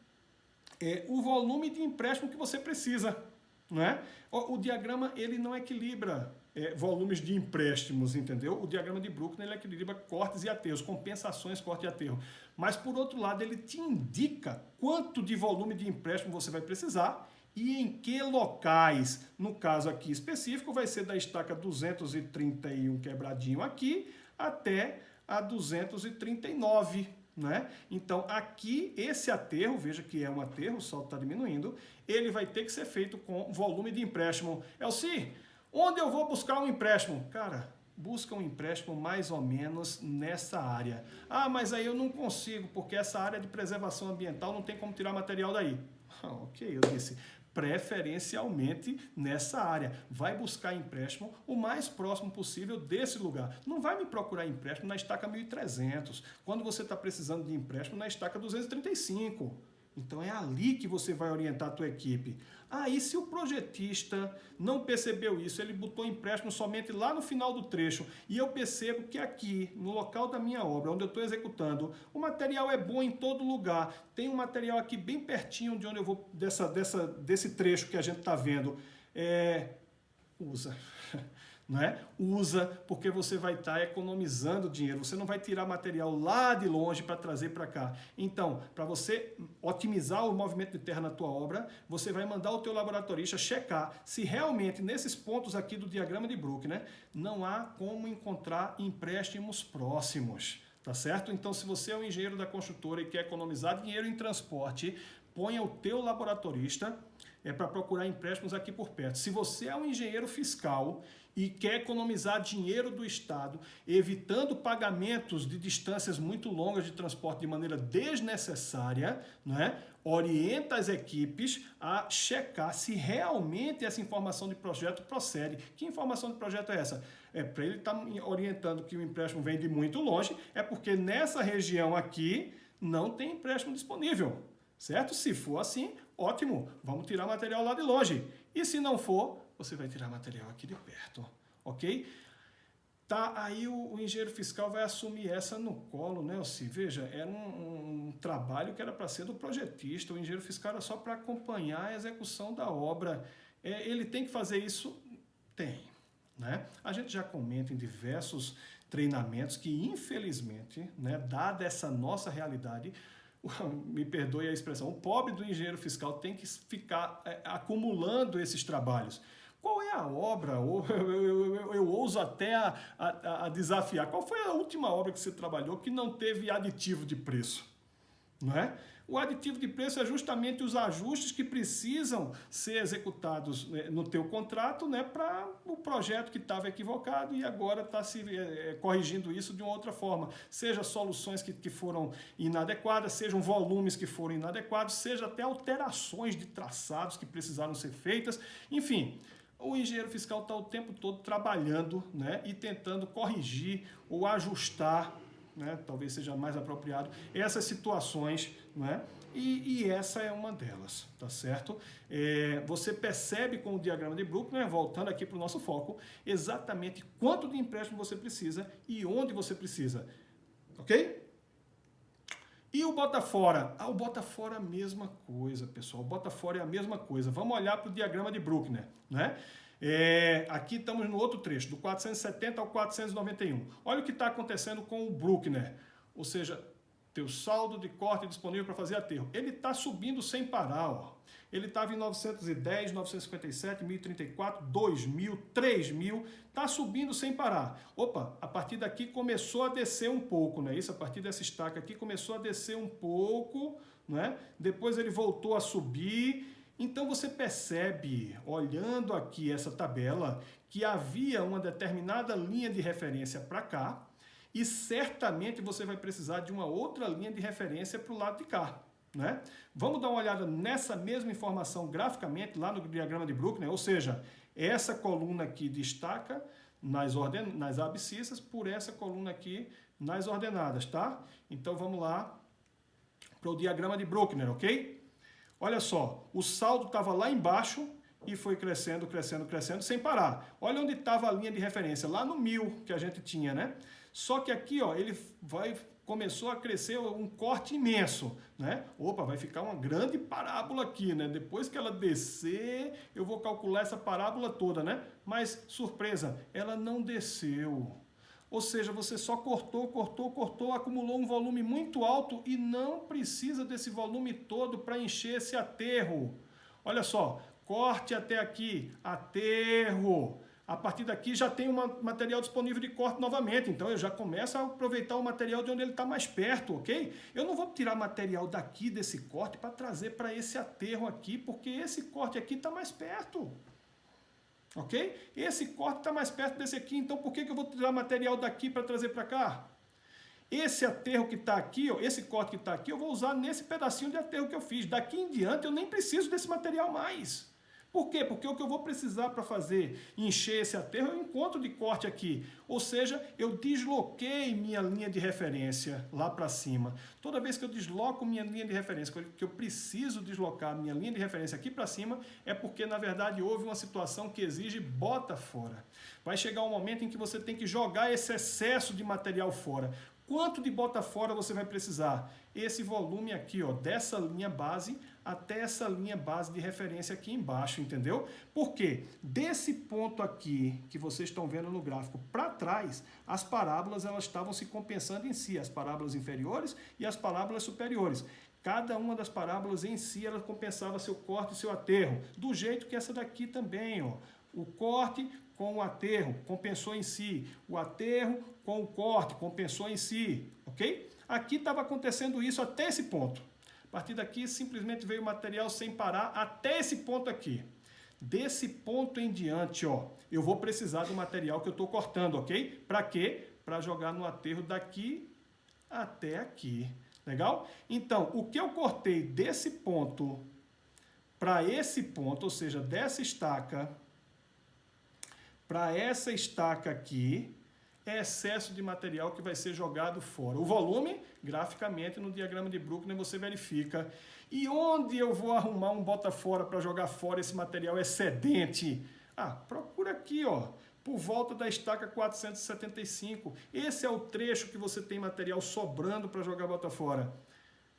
o volume de empréstimo que você precisa, não é? O diagrama ele não equilibra volumes de empréstimos, entendeu? O diagrama de Bruckner ele equilibra cortes e aterros, compensações, corte e aterro. Mas, por outro lado, ele te indica quanto de volume de empréstimo você vai precisar e em que locais. No caso aqui específico, vai ser da estaca 231 quebradinho aqui, até a 239, né? Então, aqui, esse aterro, veja que é um aterro, o saldo está diminuindo, ele vai ter que ser feito com volume de empréstimo. Elci, onde eu vou buscar um empréstimo? Cara, busca um empréstimo mais ou menos nessa área. Ah, mas aí eu não consigo, porque essa área de preservação ambiental não tem como tirar material daí. Ok, eu disse, preferencialmente nessa área. Vai buscar empréstimo o mais próximo possível desse lugar. Não vai me procurar empréstimo na estaca 1.300, quando você está precisando de empréstimo na estaca 235. Então é ali que você vai orientar a tua equipe. E se o projetista não percebeu isso, ele botou empréstimo somente lá no final do trecho, e eu percebo que aqui, no local da minha obra, onde eu estou executando, o material é bom em todo lugar, tem um material aqui bem pertinho de onde eu vou, desse trecho que a gente está vendo, usa. Não é? Usa, porque você vai estar economizando dinheiro. Você não vai tirar material lá de longe para trazer para cá. Então, para você otimizar o movimento de terra na tua obra, você vai mandar o teu laboratorista checar se realmente nesses pontos aqui do diagrama de Bruckner, né, não há como encontrar empréstimos próximos. Tá certo? Então, se você é um engenheiro da construtora e quer economizar dinheiro em transporte, ponha o teu laboratorista é para procurar empréstimos aqui por perto. Se você é um engenheiro fiscal e quer economizar dinheiro do Estado, evitando pagamentos de distâncias muito longas de transporte de maneira desnecessária, não é? Orienta as equipes a checar se realmente essa informação de projeto procede. Que informação de projeto é essa? Para ele estar orientando que o empréstimo vem de muito longe, é porque nessa região aqui não tem empréstimo disponível, certo? Se for assim, ótimo, vamos tirar material lá de longe. E se não for, você vai tirar material aqui de perto, ok? Tá, aí o engenheiro fiscal vai assumir essa no colo, né, Ossi? Veja, era um trabalho que era para ser do projetista, o engenheiro fiscal era só para acompanhar a execução da obra. Ele tem que fazer isso? Tem, né? A gente já comenta em diversos treinamentos que, infelizmente, né, dada essa nossa realidade, me perdoe a expressão, o pobre do engenheiro fiscal tem que ficar acumulando esses trabalhos. Qual é a obra, eu ouso até a desafiar, qual foi a última obra que você trabalhou que não teve aditivo de preço? Não é? O aditivo de preço é justamente os ajustes que precisam ser executados no teu contrato, né, para o projeto que estava equivocado e agora está se corrigindo isso de uma outra forma. Seja soluções que foram inadequadas, sejam volumes que foram inadequados, seja até alterações de traçados que precisaram ser feitas, enfim. O engenheiro fiscal está o tempo todo trabalhando, né, e tentando corrigir ou ajustar, né, talvez seja mais apropriado, essas situações, né, e essa é uma delas, tá certo? Você percebe com o diagrama de Bruckner, voltando aqui para o nosso foco, exatamente quanto de empréstimo você precisa e onde você precisa, ok? E o Botafora? O Botafora é a mesma coisa, pessoal. O Botafora é a mesma coisa. Vamos olhar para o diagrama de Bruckner, né? Aqui estamos no outro trecho, do 470 ao 491. Olha o que está acontecendo com o Bruckner. Ou seja, teu saldo de corte disponível para fazer aterro. Ele está subindo sem parar, ó. Ele estava em 910, 957, 1034, 2000, 3000, está subindo sem parar. Opa, a partir daqui começou a descer um pouco, não é isso? A partir dessa estaca aqui começou a descer um pouco, não é? Depois ele voltou a subir. Então você percebe, olhando aqui essa tabela, que havia uma determinada linha de referência para cá e certamente você vai precisar de uma outra linha de referência para o lado de cá. Né? Vamos dar uma olhada nessa mesma informação graficamente lá no diagrama de Bruckner, ou seja, essa coluna aqui destaca nas abscissas por essa coluna aqui nas ordenadas, tá? Então vamos lá para o diagrama de Bruckner, ok? Olha só, o saldo estava lá embaixo e foi crescendo, crescendo, crescendo sem parar. Olha onde estava a linha de referência, lá no 1000 que a gente tinha, né? Só que aqui, ó, ele começou a crescer um corte imenso, né? Opa, vai ficar uma grande parábola aqui, né? Depois que ela descer, eu vou calcular essa parábola toda, né? Mas, surpresa, ela não desceu. Ou seja, você só cortou, cortou, cortou, acumulou um volume muito alto e não precisa desse volume todo para encher esse aterro. Olha só, corte até aqui, aterro. A partir daqui já tem um material disponível de corte novamente, então eu já começo a aproveitar o material de onde ele está mais perto, ok? Eu não vou tirar material daqui desse corte para trazer para esse aterro aqui, porque esse corte aqui está mais perto, ok? Esse corte está mais perto desse aqui, então por que eu vou tirar material daqui para trazer para cá? Esse aterro que está aqui, ó, esse corte que está aqui, eu vou usar nesse pedacinho de aterro que eu fiz. Daqui em diante eu nem preciso desse material mais. Por quê? Porque o que eu vou precisar para fazer encher esse aterro é o encontro de corte aqui. Ou seja, eu desloquei minha linha de referência lá para cima. Toda vez que eu desloco minha linha de referência, que eu preciso deslocar minha linha de referência aqui para cima, é porque, na verdade, houve uma situação que exige bota fora. Vai chegar um momento em que você tem que jogar esse excesso de material fora. Quanto de bota fora você vai precisar? Esse volume aqui, ó, dessa linha base até essa linha base de referência aqui embaixo, entendeu? Porque desse ponto aqui que vocês estão vendo no gráfico para trás, as parábolas elas estavam se compensando em si, as parábolas inferiores e as parábolas superiores. Cada uma das parábolas em si ela compensava seu corte e seu aterro, do jeito que essa daqui também, ó. O corte com o aterro compensou em si, o aterro com o corte compensou em si, ok? Aqui estava acontecendo isso até esse ponto. A partir daqui, simplesmente veio o material sem parar até esse ponto aqui. Desse ponto em diante, ó, eu vou precisar do material que eu estou cortando, ok? Para quê? Para jogar no aterro daqui até aqui. Legal? Então, o que eu cortei desse ponto para esse ponto, ou seja, dessa estaca para essa estaca aqui, é excesso de material que vai ser jogado fora. O volume, graficamente, no diagrama de Bruckner, você verifica. E onde eu vou arrumar um bota fora para jogar fora esse material excedente? Ah, procura aqui, ó, por volta da estaca 475. Esse é o trecho que você tem material sobrando para jogar bota fora.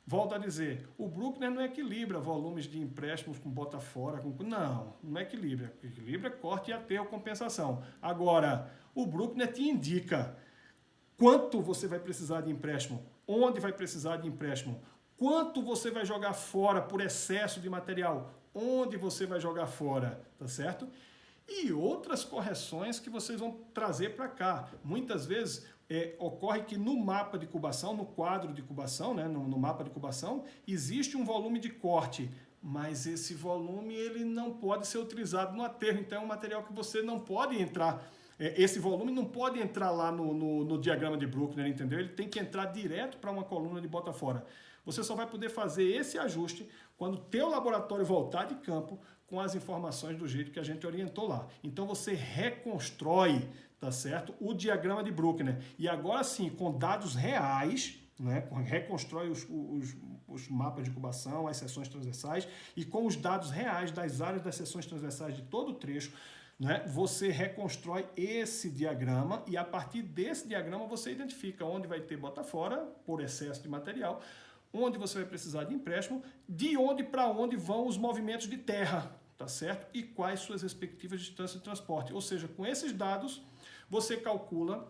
Volto a dizer, o Bruckner não equilibra volumes de empréstimos com bota fora. Não equilibra. Equilibra corte e aterro compensação. Agora, o Bruckner te indica quanto você vai precisar de empréstimo, onde vai precisar de empréstimo, quanto você vai jogar fora por excesso de material, onde você vai jogar fora, tá certo? E outras correções que vocês vão trazer para cá. Muitas vezes ocorre que no mapa de cubação, no quadro de cubação, né, no mapa de cubação, existe um volume de corte, mas esse volume ele não pode ser utilizado no aterro, então é um material que você não pode entrar, esse volume não pode entrar lá no diagrama de Bruckner, entendeu? Ele tem que entrar direto para uma coluna de bota fora. Você só vai poder fazer esse ajuste quando o teu laboratório voltar de campo com as informações do jeito que a gente orientou lá. Então você reconstrói, tá certo? O diagrama de Bruckner. E agora sim, com dados reais, né? Reconstrói os mapas de cubação, as seções transversais, e com os dados reais das áreas das seções transversais de todo o trecho, né? Você reconstrói esse diagrama e a partir desse diagrama você identifica onde vai ter bota fora por excesso de material, onde você vai precisar de empréstimo, de onde para onde vão os movimentos de terra, tá certo? E quais suas respectivas distâncias de transporte. Ou seja, com esses dados, você calcula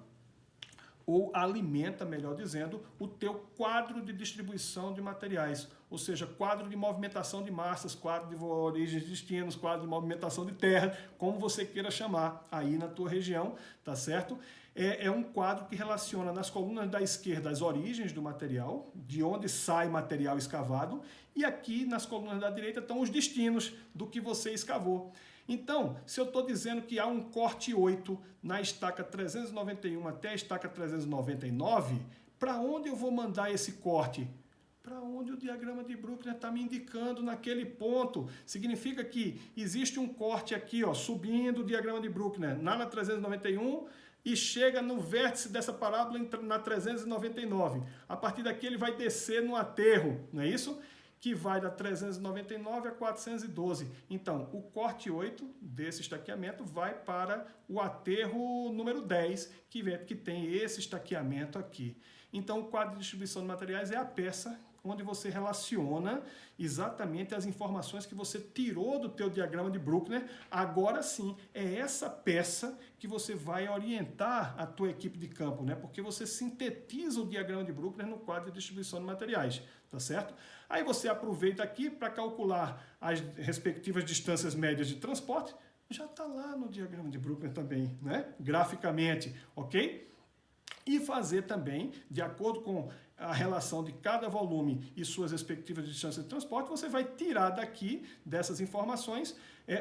ou alimenta, melhor dizendo, o teu quadro de distribuição de materiais, ou seja, quadro de movimentação de massas, quadro de origens e destinos, quadro de movimentação de terra, como você queira chamar aí na tua região, tá certo? É um quadro que relaciona nas colunas da esquerda as origens do material, de onde sai material escavado, e aqui nas colunas da direita estão os destinos do que você escavou. Então, se eu estou dizendo que há um corte 8 na estaca 391 até a estaca 399, para onde eu vou mandar esse corte? Para onde o diagrama de Bruckner está me indicando naquele ponto. Significa que existe um corte aqui, ó, subindo o diagrama de Bruckner, lá na 391, e chega no vértice dessa parábola na 399. A partir daqui ele vai descer no aterro, não é isso? Que vai da 399 a 412. Então, o corte 8 desse estaqueamento vai para o aterro número 10, que tem esse estaqueamento aqui. Então, o quadro de distribuição de materiais é a peça onde você relaciona exatamente as informações que você tirou do teu diagrama de Bruckner. Agora sim, é essa peça que você vai orientar a tua equipe de campo, né? Porque você sintetiza o diagrama de Bruckner no quadro de distribuição de materiais, tá certo? Aí você aproveita aqui para calcular as respectivas distâncias médias de transporte, já está lá no diagrama de Bruckner também, né? Graficamente, ok? E fazer também, de acordo com a relação de cada volume e suas respectivas distâncias de transporte, você vai tirar daqui, dessas informações,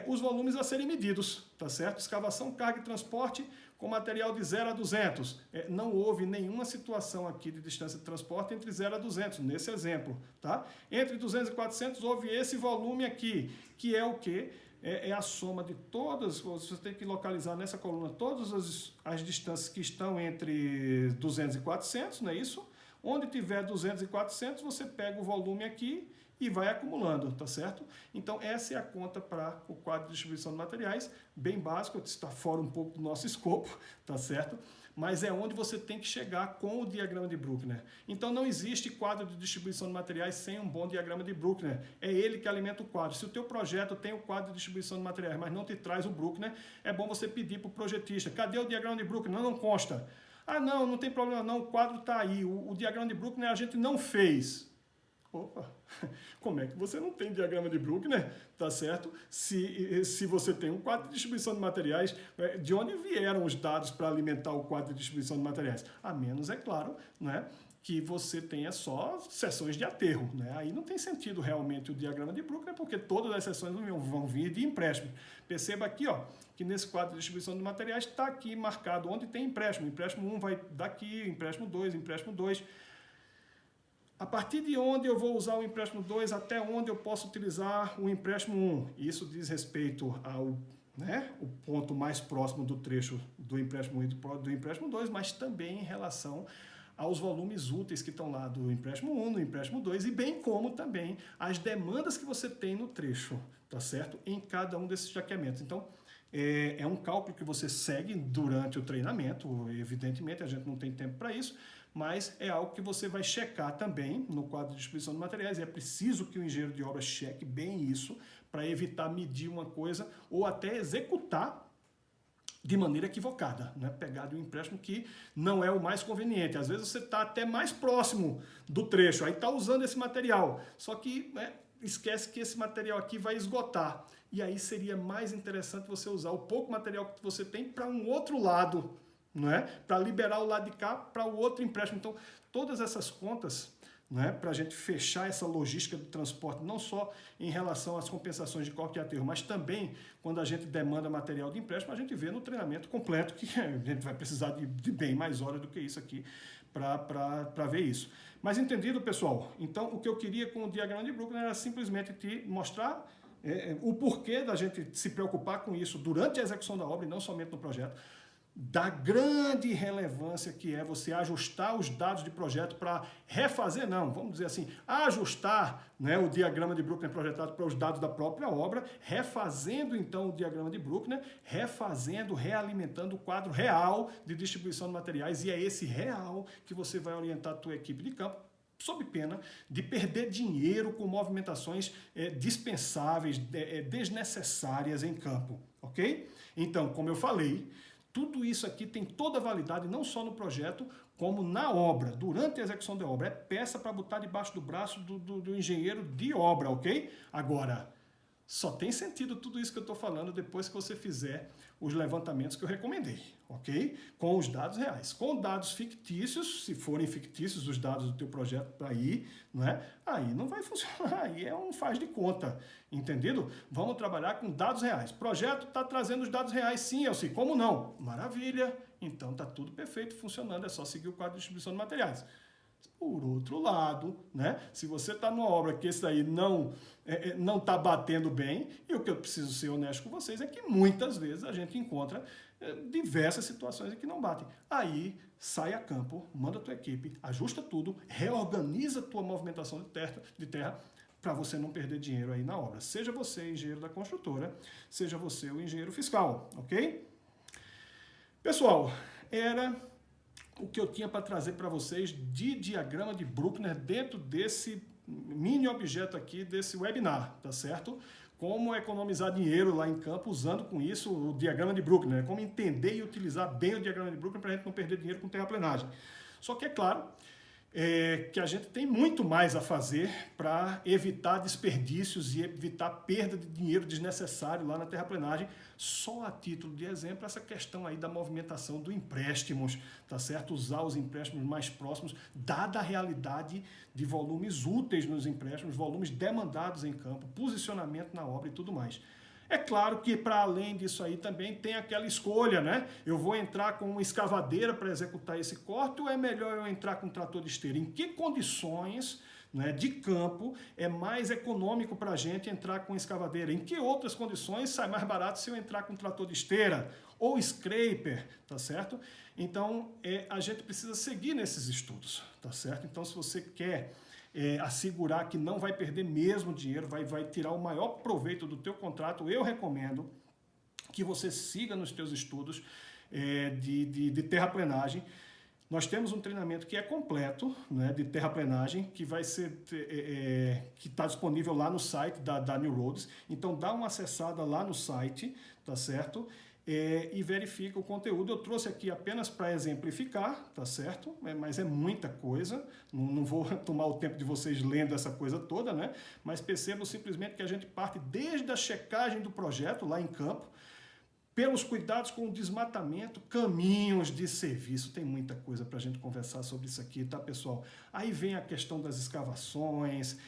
os volumes a serem medidos, tá certo? Escavação, carga e transporte com material de 0 a 200. Não houve nenhuma situação aqui de distância de transporte entre 0 a 200, nesse exemplo, tá? Entre 200 e 400 houve esse volume aqui, que é o quê? É a soma de todas, você tem que localizar nessa coluna todas as distâncias que estão entre 200 e 400, não é isso? Onde tiver 200 e 400, você pega o volume aqui e vai acumulando, tá certo? Então, essa é a conta para o quadro de distribuição de materiais, bem básico, está fora um pouco do nosso escopo, tá certo? Mas é onde você tem que chegar com o diagrama de Bruckner. Então, não existe quadro de distribuição de materiais sem um bom diagrama de Bruckner. É ele que alimenta o quadro. Se o teu projeto tem o quadro de distribuição de materiais, mas não te traz o Bruckner, é bom você pedir para o projetista. Cadê o diagrama de Bruckner? Não consta. Ah, não tem problema não, o quadro está aí. O diagrama de Bruckner a gente não fez. Opa, como é que você não tem diagrama de Bruckner, tá certo? Se você tem um quadro de distribuição de materiais, de onde vieram os dados para alimentar o quadro de distribuição de materiais? A menos, é claro, né, que você tenha só seções de aterro, né? Aí não tem sentido realmente o diagrama de Bruckner, porque todas as seções vão vir de empréstimo. Perceba aqui, ó, que nesse quadro de distribuição de materiais está aqui marcado onde tem empréstimo. Empréstimo 1 vai daqui, empréstimo 2, empréstimo 2. A partir de onde eu vou usar o empréstimo 2, até onde eu posso utilizar o empréstimo 1. Isso diz respeito ao o ponto mais próximo do trecho do empréstimo 1 e do empréstimo 2, mas também em relação aos volumes úteis que estão lá do empréstimo 1, do empréstimo 2, e bem como também as demandas que você tem no trecho, tá certo? Em cada um desses jaqueamentos. Então, é um cálculo que você segue durante o treinamento, evidentemente a gente não tem tempo para isso, mas é algo que você vai checar também no quadro de distribuição de materiais, e é preciso que o engenheiro de obra cheque bem isso, para evitar medir uma coisa ou até executar de maneira equivocada, né? Pegar de um empréstimo que não é o mais conveniente. Às vezes você está até mais próximo do trecho, aí está usando esse material, só que esquece que esse material aqui vai esgotar. E aí seria mais interessante você usar o pouco material que você tem para um outro lado, não é? Para liberar o lado de cá para o outro empréstimo. Então, todas essas contas, para a gente fechar essa logística do transporte, não só em relação às compensações de corte e aterro, mas também quando a gente demanda material de empréstimo, a gente vê no treinamento completo que a gente vai precisar de bem mais horas do que isso aqui para ver isso. Mas entendido, pessoal? Então, o que eu queria com o diagrama de Bruckner era simplesmente te mostrar o porquê da gente se preocupar com isso durante a execução da obra e não somente no projeto, da grande relevância que é você ajustar os dados de projeto para refazer, vamos dizer assim, ajustar o diagrama de Bruckner projetado para os dados da própria obra, refazendo então o diagrama de Bruckner, realimentando o quadro real de distribuição de materiais, e é esse real que você vai orientar a tua equipe de campo, sob pena de perder dinheiro com movimentações dispensáveis, desnecessárias em campo, ok? Então, como eu falei, tudo isso aqui tem toda a validade, não só no projeto, como na obra, durante a execução da obra. É peça para botar debaixo do braço do engenheiro de obra, ok? Agora, só tem sentido tudo isso que eu estou falando depois que você fizer os levantamentos que eu recomendei, ok? Com os dados reais. Com dados fictícios, se forem fictícios os dados do teu projeto aí, aí não vai funcionar, aí é um faz de conta, entendido? Vamos trabalhar com dados reais. Projeto está trazendo os dados reais, sim, Elci, como não? Maravilha, então está tudo perfeito, funcionando, é só seguir o quadro de distribuição de materiais. Por outro lado, se você está numa obra que esse aí não está batendo bem, e o que eu preciso ser honesto com vocês é que muitas vezes a gente encontra diversas situações em que não batem. Aí sai a campo, manda a tua equipe, ajusta tudo, reorganiza a tua movimentação de terra para você não perder dinheiro aí na obra. Seja você engenheiro da construtora, seja você o engenheiro fiscal, ok? Pessoal, era o que eu tinha para trazer para vocês de diagrama de Bruckner dentro desse mini objeto aqui, desse webinar, tá certo? Como economizar dinheiro lá em campo usando com isso o diagrama de Bruckner, como entender e utilizar bem o diagrama de Bruckner para a gente não perder dinheiro com terraplenagem. Só que é claro que a gente tem muito mais a fazer para evitar desperdícios e evitar perda de dinheiro desnecessário lá na terraplenagem. Só a título de exemplo, essa questão aí da movimentação do empréstimos, tá certo? Usar os empréstimos mais próximos, dada a realidade de volumes úteis nos empréstimos, volumes demandados em campo, posicionamento na obra e tudo mais. É claro que, para além disso aí, também tem aquela escolha, Eu vou entrar com uma escavadeira para executar esse corte ou é melhor eu entrar com um trator de esteira? Em que condições de campo é mais econômico para a gente entrar com escavadeira? Em que outras condições sai mais barato se eu entrar com um trator de esteira ou scraper, tá certo? Então, a gente precisa seguir nesses estudos, tá certo? Então, se você quer assegurar que não vai perder mesmo dinheiro, vai tirar o maior proveito do teu contrato, eu recomendo que você siga nos teus estudos de terraplenagem. Nós temos um treinamento que é completo, de terraplenagem, que vai ser que está disponível lá no site da New Roads. Então dá uma acessada lá no site, tá certo? E verifica o conteúdo. Eu trouxe aqui apenas para exemplificar, tá certo? Mas é muita coisa, não vou tomar o tempo de vocês lendo essa coisa toda, Mas percebam simplesmente que a gente parte desde a checagem do projeto lá em campo, pelos cuidados com o desmatamento, caminhos de serviço. Tem muita coisa para a gente conversar sobre isso aqui, tá, pessoal? Aí vem a questão das escavações,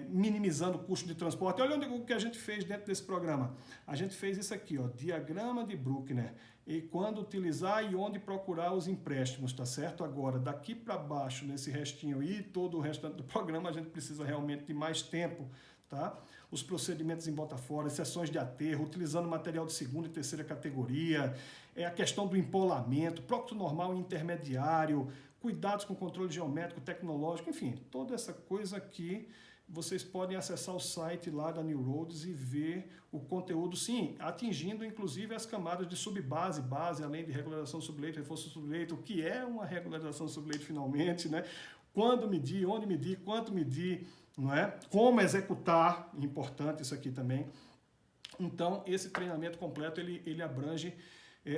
minimizando o custo de transporte. Olha o que a gente fez dentro desse programa. A gente fez isso aqui, ó, diagrama de Bruckner, e quando utilizar e onde procurar os empréstimos, tá certo? Agora, daqui para baixo, nesse restinho e todo o restante do programa, a gente precisa realmente de mais tempo, tá? Os procedimentos em bota fora, sessões de aterro, utilizando material de segunda e terceira categoria, a questão do empolamento, prócto normal e intermediário, cuidados com controle geométrico, tecnológico, enfim, toda essa coisa aqui, vocês podem acessar o site lá da New Roads e ver o conteúdo, sim, atingindo inclusive as camadas de subbase, base, além de regularização subleito, reforço subleito, o que é uma regularização subleito finalmente, né? Quando medir, onde medir, quanto medir, não é? Como executar, importante isso aqui também. Então, esse treinamento completo, ele abrange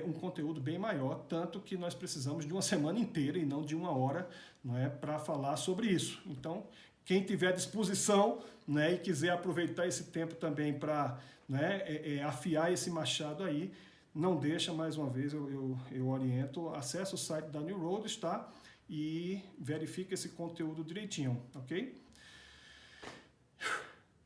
um conteúdo bem maior, tanto que nós precisamos de uma semana inteira e não de uma hora, não é, para falar sobre isso. Então, quem tiver disposição, né, e quiser aproveitar esse tempo também para, né, afiar esse machado aí, não deixa, mais uma vez, eu oriento, acesse o site da New Roads, tá? E verifique esse conteúdo direitinho, ok?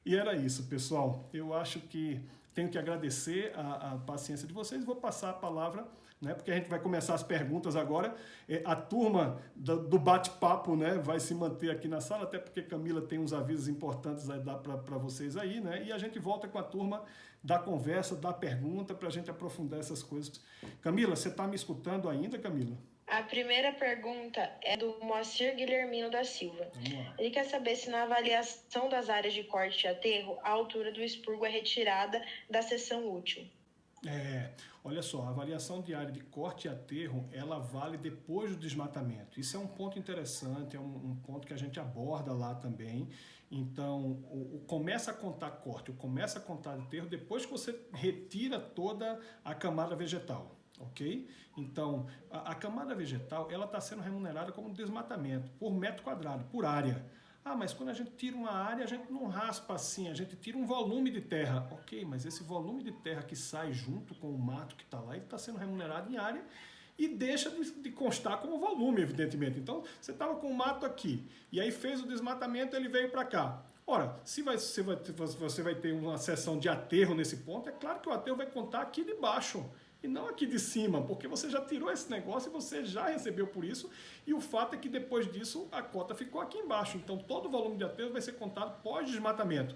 E era isso, pessoal. Eu acho que tenho que agradecer a paciência de vocês. Vou passar a palavra, né, porque a gente vai começar as perguntas agora. A turma do bate-papo, né, vai se manter aqui na sala, até porque Camila tem uns avisos importantes a dar para vocês aí, né? E a gente volta com a turma da conversa, da pergunta, para a gente aprofundar essas coisas. Camila, você está me escutando ainda, Camila? A primeira pergunta é do Moacir Guilhermino da Silva. Ele quer saber se na avaliação das áreas de corte e aterro, a altura do expurgo é retirada da seção útil. Olha só, a avaliação de área de corte e aterro, ela vale depois do desmatamento. Isso é um ponto interessante, é um ponto que a gente aborda lá também. Então, começa a contar corte, começa a contar aterro depois que você retira toda a camada vegetal. Ok? Então, a camada vegetal, ela está sendo remunerada como desmatamento, por metro quadrado, por área. Ah, mas quando a gente tira uma área, a gente não raspa assim, a gente tira um volume de terra. Ok, mas esse volume de terra que sai junto com o mato que está lá, ele está sendo remunerado em área e deixa de constar como volume, evidentemente. Então, você estava com o mato aqui, e aí fez o desmatamento, ele veio para cá. Ora, se você vai ter uma seção de aterro nesse ponto, é claro que o aterro vai contar aqui de baixo, e não aqui de cima, porque você já tirou esse negócio e você já recebeu por isso, e o fato é que depois disso a cota ficou aqui embaixo, então todo o volume de aterro vai ser contado pós-desmatamento.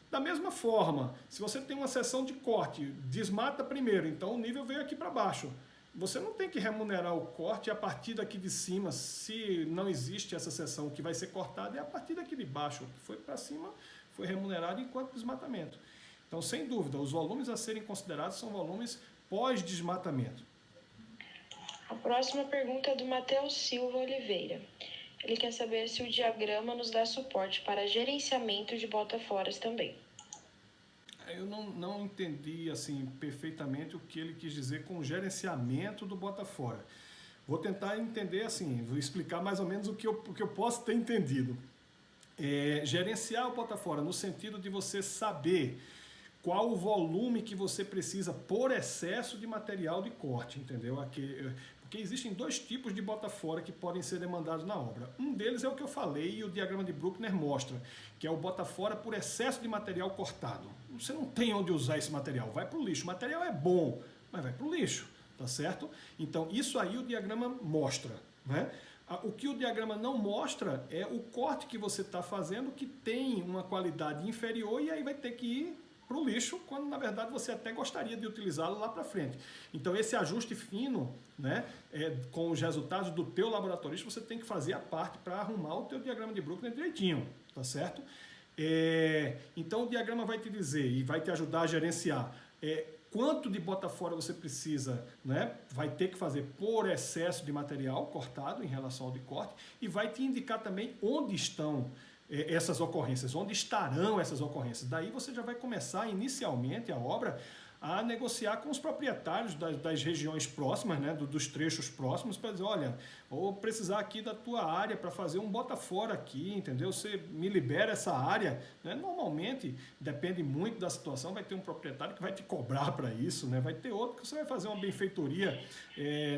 Da mesma forma, se você tem uma seção de corte, desmata primeiro, então o nível veio aqui para baixo. Você não tem que remunerar o corte a partir daqui de cima, se não existe essa seção que vai ser cortada, é a partir daqui de baixo. O que foi para cima foi remunerado enquanto desmatamento. Então, sem dúvida, os volumes a serem considerados são volumes pós-desmatamento. A próxima pergunta é do Matheus Silva Oliveira. Ele quer saber se o diagrama nos dá suporte para gerenciamento de bota-foras também. Eu não entendi assim perfeitamente o que ele quis dizer com o gerenciamento do bota-fora. Vou tentar entender assim, vou explicar mais ou menos o que eu posso ter entendido. Gerenciar o bota-fora no sentido de você saber qual o volume que você precisa por excesso de material de corte, entendeu? Porque existem dois tipos de bota-fora que podem ser demandados na obra. Um deles é o que eu falei e o diagrama de Bruckner mostra, que é o bota-fora por excesso de material cortado. Você não tem onde usar esse material, vai para o lixo. O material é bom, mas vai para o lixo, tá certo? Então, isso aí o diagrama mostra, né? O que o diagrama não mostra é o corte que você está fazendo que tem uma qualidade inferior e aí vai ter que ir para o lixo, quando na verdade você até gostaria de utilizá-lo lá para frente. Então esse ajuste fino, né, com os resultados do teu laboratorista, você tem que fazer a parte para arrumar o teu diagrama de Bruckner direitinho, tá certo? Então o diagrama vai te dizer e vai te ajudar a gerenciar quanto de bota-fora você precisa, né, vai ter que fazer por excesso de material cortado em relação ao de corte e vai te indicar também onde estão essas ocorrências, onde estarão essas ocorrências. Daí você já vai começar inicialmente a obra a negociar com os proprietários das regiões próximas, né, dos trechos próximos, para dizer, olha, vou precisar aqui da tua área para fazer um bota fora aqui, entendeu? Você me libera essa área, né? Normalmente, depende muito da situação, vai ter um proprietário que vai te cobrar para isso, né? Vai ter outro que você vai fazer uma benfeitoria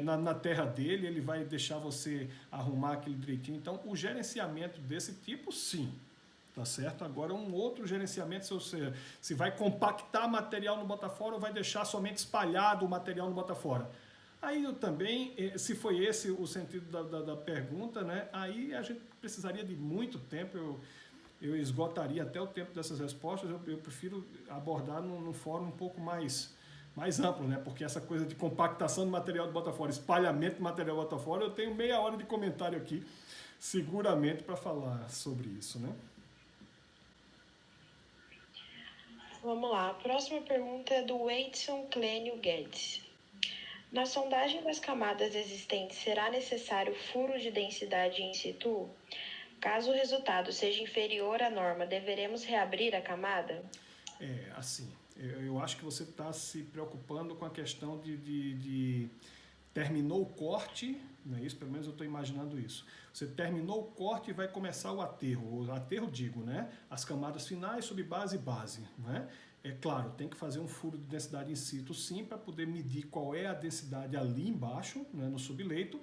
na terra dele, ele vai deixar você arrumar aquilo direitinho. Então, o gerenciamento desse tipo, sim. Tá certo? Agora, um outro gerenciamento, se vai compactar material no Botafora ou vai deixar somente espalhado o material no Botafora. Aí eu também, se foi esse o sentido da pergunta, né? Aí a gente precisaria de muito tempo, eu esgotaria até o tempo dessas respostas, eu prefiro abordar num fórum um pouco mais amplo, né? Porque essa coisa de compactação do material do Botafora, espalhamento do material do Botafora, eu tenho meia hora de comentário aqui, seguramente, para falar sobre isso, né? Vamos lá, a próxima pergunta é do Edson Clênio Guedes. Na sondagem das camadas existentes, será necessário furo de densidade in situ? Caso o resultado seja inferior à norma, deveremos reabrir a camada? Assim, eu acho que você está se preocupando com a questão de terminou o corte, não é isso? Pelo menos eu estou imaginando isso. Você terminou o corte e vai começar o aterro. O aterro, digo, né? As camadas finais, subbase e base, né? É claro, tem que fazer um furo de densidade in situ, sim, para poder medir qual é a densidade ali embaixo, né, no subleito,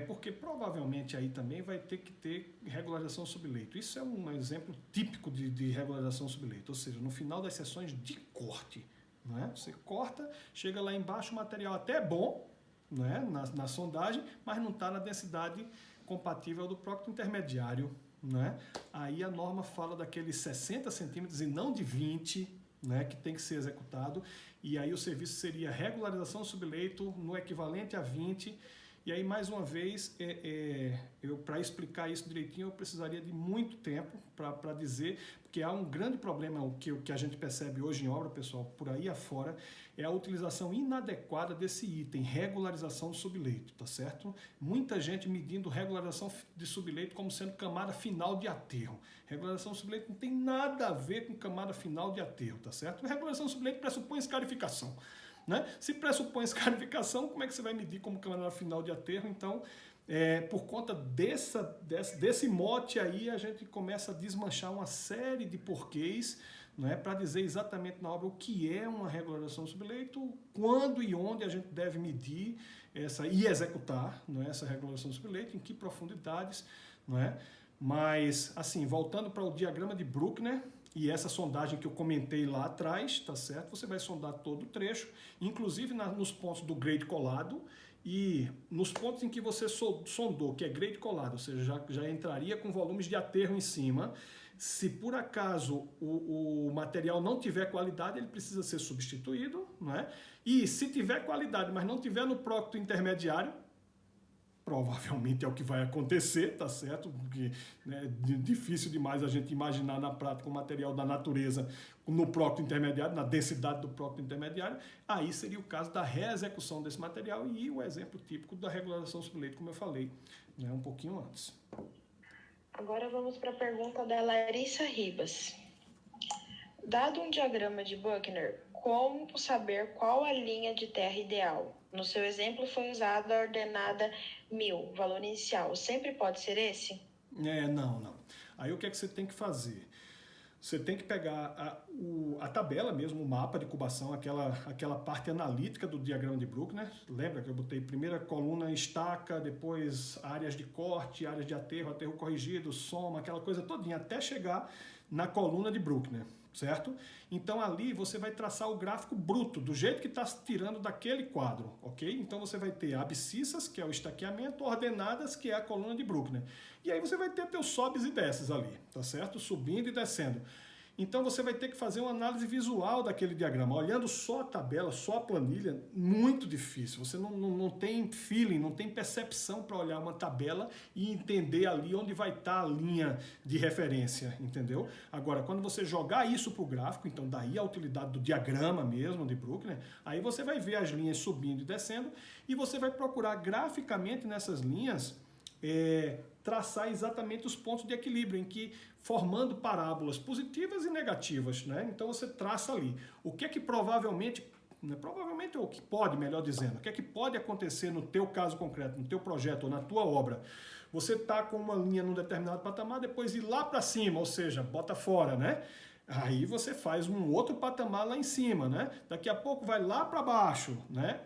porque provavelmente aí também vai ter que ter regularização subleito. Isso é um exemplo típico de regularização subleito, ou seja, no final das sessões de corte, né? Você corta, chega lá embaixo, o material até é bom, né, na sondagem, mas não está na densidade compatível do próprio intermediário, né? Aí a norma fala daqueles 60 centímetros e não de 20, né, que tem que ser executado, e aí o serviço seria regularização subleito no equivalente a 20, e aí mais uma vez, para explicar isso direitinho, eu precisaria de muito tempo para dizer, porque há um grande problema, o que a gente percebe hoje em obra, pessoal, por aí afora, é a utilização inadequada desse item, regularização do subleito, tá certo? Muita gente medindo regularização de subleito como sendo camada final de aterro. Regularização do subleito não tem nada a ver com camada final de aterro, tá certo? Regularização do subleito pressupõe escarificação, né? Se pressupõe escarificação, como é que você vai medir como camada final de aterro? Então, por conta desse mote aí, a gente começa a desmanchar uma série de porquês, né, para dizer exatamente na obra o que é uma regularização do subleito, quando e onde a gente deve medir e executar, né, essa regularização do subleito, em que profundidades, né? Mas, assim, voltando para o diagrama de Bruckner, e essa sondagem que eu comentei lá atrás, tá certo? Você vai sondar todo o trecho, inclusive nos pontos do grade colado, e nos pontos em que você sondou, que é grade colado, ou seja, já entraria com volumes de aterro em cima. Se por acaso o material não tiver qualidade, ele precisa ser substituído, não é? E se tiver qualidade, mas não tiver no prócto intermediário, provavelmente é o que vai acontecer, tá certo? Porque é difícil demais a gente imaginar na prática o material da natureza no prócto intermediário, na densidade do prócto intermediário. Aí seria o caso da reexecução desse material e o exemplo típico da regularização subleito, como eu falei, né, um pouquinho antes. Agora vamos para a pergunta da Larissa Ribas. Dado um diagrama de Bruckner, como saber qual a linha de terra ideal? No seu exemplo foi usada a ordenada 1000, valor inicial. Sempre pode ser esse? Não. Aí o que é que você tem que fazer? Você tem que pegar a tabela mesmo, o mapa de cubação, aquela parte analítica do diagrama de Bruckner. Lembra que eu botei primeira coluna estaca, depois áreas de corte, áreas de aterro, aterro corrigido, soma, aquela coisa todinha, até chegar na coluna de Bruckner, certo? Então ali você vai traçar o gráfico bruto, do jeito que está tirando daquele quadro, ok? Então você vai ter abscissas, que é o estaqueamento, ordenadas, que é a coluna de Bruckner. E aí você vai ter teus sobes e desces ali, tá certo? Subindo e descendo. Então você vai ter que fazer uma análise visual daquele diagrama. Olhando só a tabela, só a planilha, muito difícil. Você não tem feeling, não tem percepção para olhar uma tabela e entender ali onde vai estar a linha de referência, entendeu? Agora, quando você jogar isso para o gráfico, então daí a utilidade do diagrama mesmo de Bruckner, aí você vai ver as linhas subindo e descendo e você vai procurar graficamente nessas linhas traçar exatamente os pontos de equilíbrio, em que formando parábolas positivas e negativas, né? Então você traça ali o que é que provavelmente, ou o que pode, melhor dizendo, o que é que pode acontecer no teu caso concreto, no teu projeto ou na tua obra. Você está com uma linha num determinado patamar, depois ir lá para cima, ou seja, bota fora, né? Aí você faz um outro patamar lá em cima, né? Daqui a pouco vai lá para baixo, né?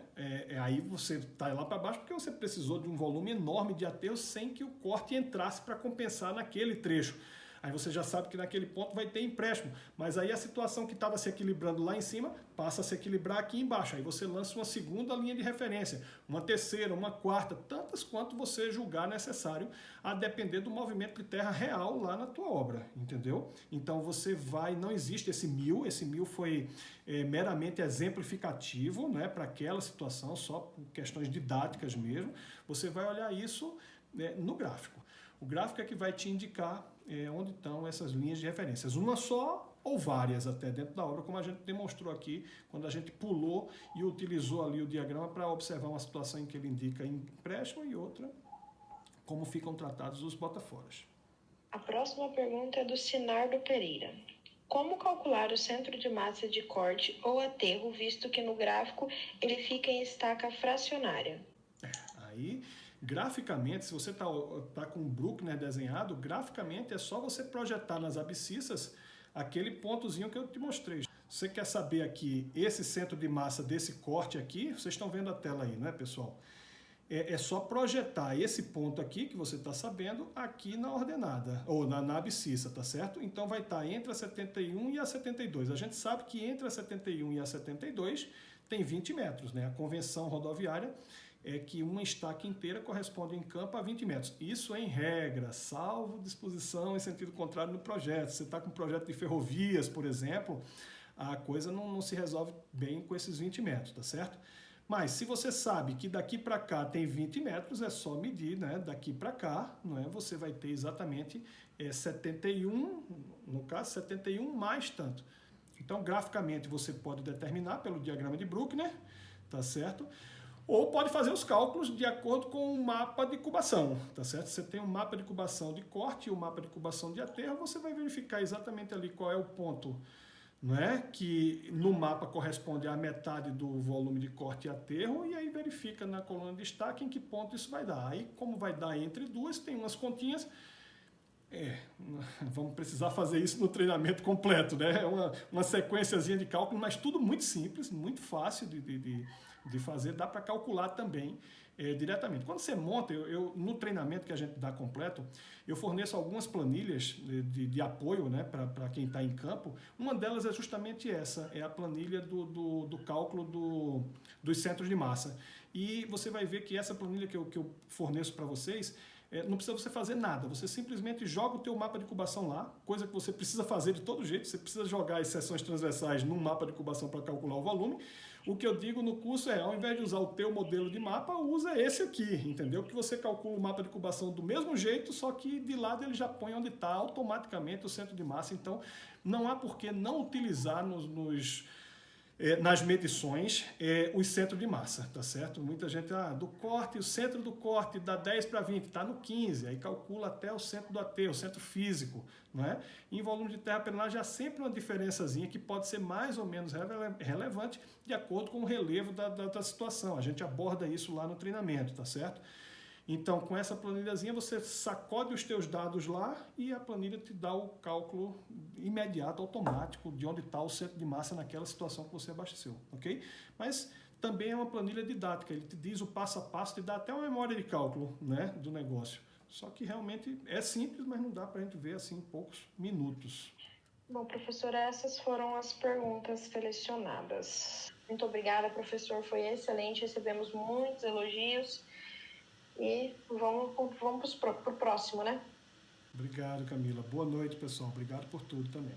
Aí você está lá para baixo porque você precisou de um volume enorme de aterro sem que o corte entrasse para compensar naquele trecho. Aí você já sabe que naquele ponto vai ter empréstimo, mas aí a situação que estava se equilibrando lá em cima passa a se equilibrar aqui embaixo. Aí você lança uma segunda linha de referência, uma terceira, uma quarta, tantas quanto você julgar necessário, a depender do movimento de terra real lá na tua obra, entendeu? Então você vai, não existe esse mil foi meramente exemplificativo, né, para aquela situação, só por questões didáticas mesmo. Você vai olhar isso no gráfico. O gráfico é que vai te indicar onde estão essas linhas de referências. Uma só ou várias até dentro da obra, como a gente demonstrou aqui, quando a gente pulou e utilizou ali o diagrama para observar uma situação em que ele indica empréstimo e outra como ficam tratados os botaforas. A próxima pergunta é do Sinardo Pereira. Como calcular o centro de massa de corte ou aterro, visto que no gráfico ele fica em estaca fracionária? Aí, graficamente, se você tá com o Bruckner desenhado, graficamente é só você projetar nas abscissas aquele pontozinho que eu te mostrei. Você quer saber aqui esse centro de massa desse corte aqui, vocês estão vendo a tela aí, né, pessoal? É só projetar esse ponto aqui, que você está sabendo, aqui na ordenada, ou na abscissa, tá certo? Então vai estar entre a 71 e a 72. A gente sabe que entre a 71 e a 72 tem 20 metros, né? A convenção rodoviária é que uma estaca inteira corresponde em campo a 20 metros. Isso em regra, salvo disposição em sentido contrário no projeto. Você está com um projeto de ferrovias, por exemplo, a coisa não se resolve bem com esses 20 metros, tá certo? Mas se você sabe que daqui para cá tem 20 metros, é só medir, né? Daqui para cá, não é? Você vai ter exatamente 71, no caso 71 mais tanto. Então, graficamente, você pode determinar pelo diagrama de Bruckner, tá certo? Ou pode fazer os cálculos de acordo com o mapa de cubação, tá certo? Você tem um mapa de cubação de corte e o mapa de cubação de aterro, você vai verificar exatamente ali qual é o ponto, não é? Que no mapa corresponde à metade do volume de corte e aterro, e aí verifica na coluna de destaque em que ponto isso vai dar. Aí, como vai dar entre duas, tem umas continhas. Vamos precisar fazer isso no treinamento completo, né? É uma sequenciazinha de cálculo, mas tudo muito simples, muito fácil de fazer, dá para calcular também diretamente. Quando você monta, no treinamento que a gente dá completo, eu forneço algumas planilhas de apoio, né, para quem está em campo. Uma delas é justamente essa, é a planilha do cálculo dos centros de massa. E você vai ver que essa planilha que eu forneço para vocês, não precisa você fazer nada, você simplesmente joga o teu mapa de cubação lá, coisa que você precisa fazer de todo jeito, você precisa jogar as seções transversais num mapa de cubação para calcular o volume. O que eu digo no curso é, ao invés de usar o teu modelo de mapa, usa esse aqui, entendeu? Que você calcula o mapa de cubação do mesmo jeito, só que de lado ele já põe onde está automaticamente o centro de massa, então não há por que não utilizar nas medições os centros de massa, tá certo? Muita gente, do corte, o centro do corte dá 10 para 20, está no 15, aí calcula até o centro do aterro, o centro físico, não é? Em volume de terraplenagem há sempre uma diferençazinha que pode ser mais ou menos relevante de acordo com o relevo da situação. A gente aborda isso lá no treinamento, tá certo? Então, com essa planilhazinha, você sacode os teus dados lá e a planilha te dá o cálculo imediato, automático, de onde está o centro de massa naquela situação que você abasteceu, ok? Mas também é uma planilha didática, ele te diz o passo a passo, te dá até uma memória de cálculo, né, do negócio. Só que realmente é simples, mas não dá para a gente ver assim em poucos minutos. Bom, professor, essas foram as perguntas selecionadas. Muito obrigada, professor, foi excelente, recebemos muitos elogios. E vamos para o próximo, né? Obrigado, Camila. Boa noite, pessoal. Obrigado por tudo também.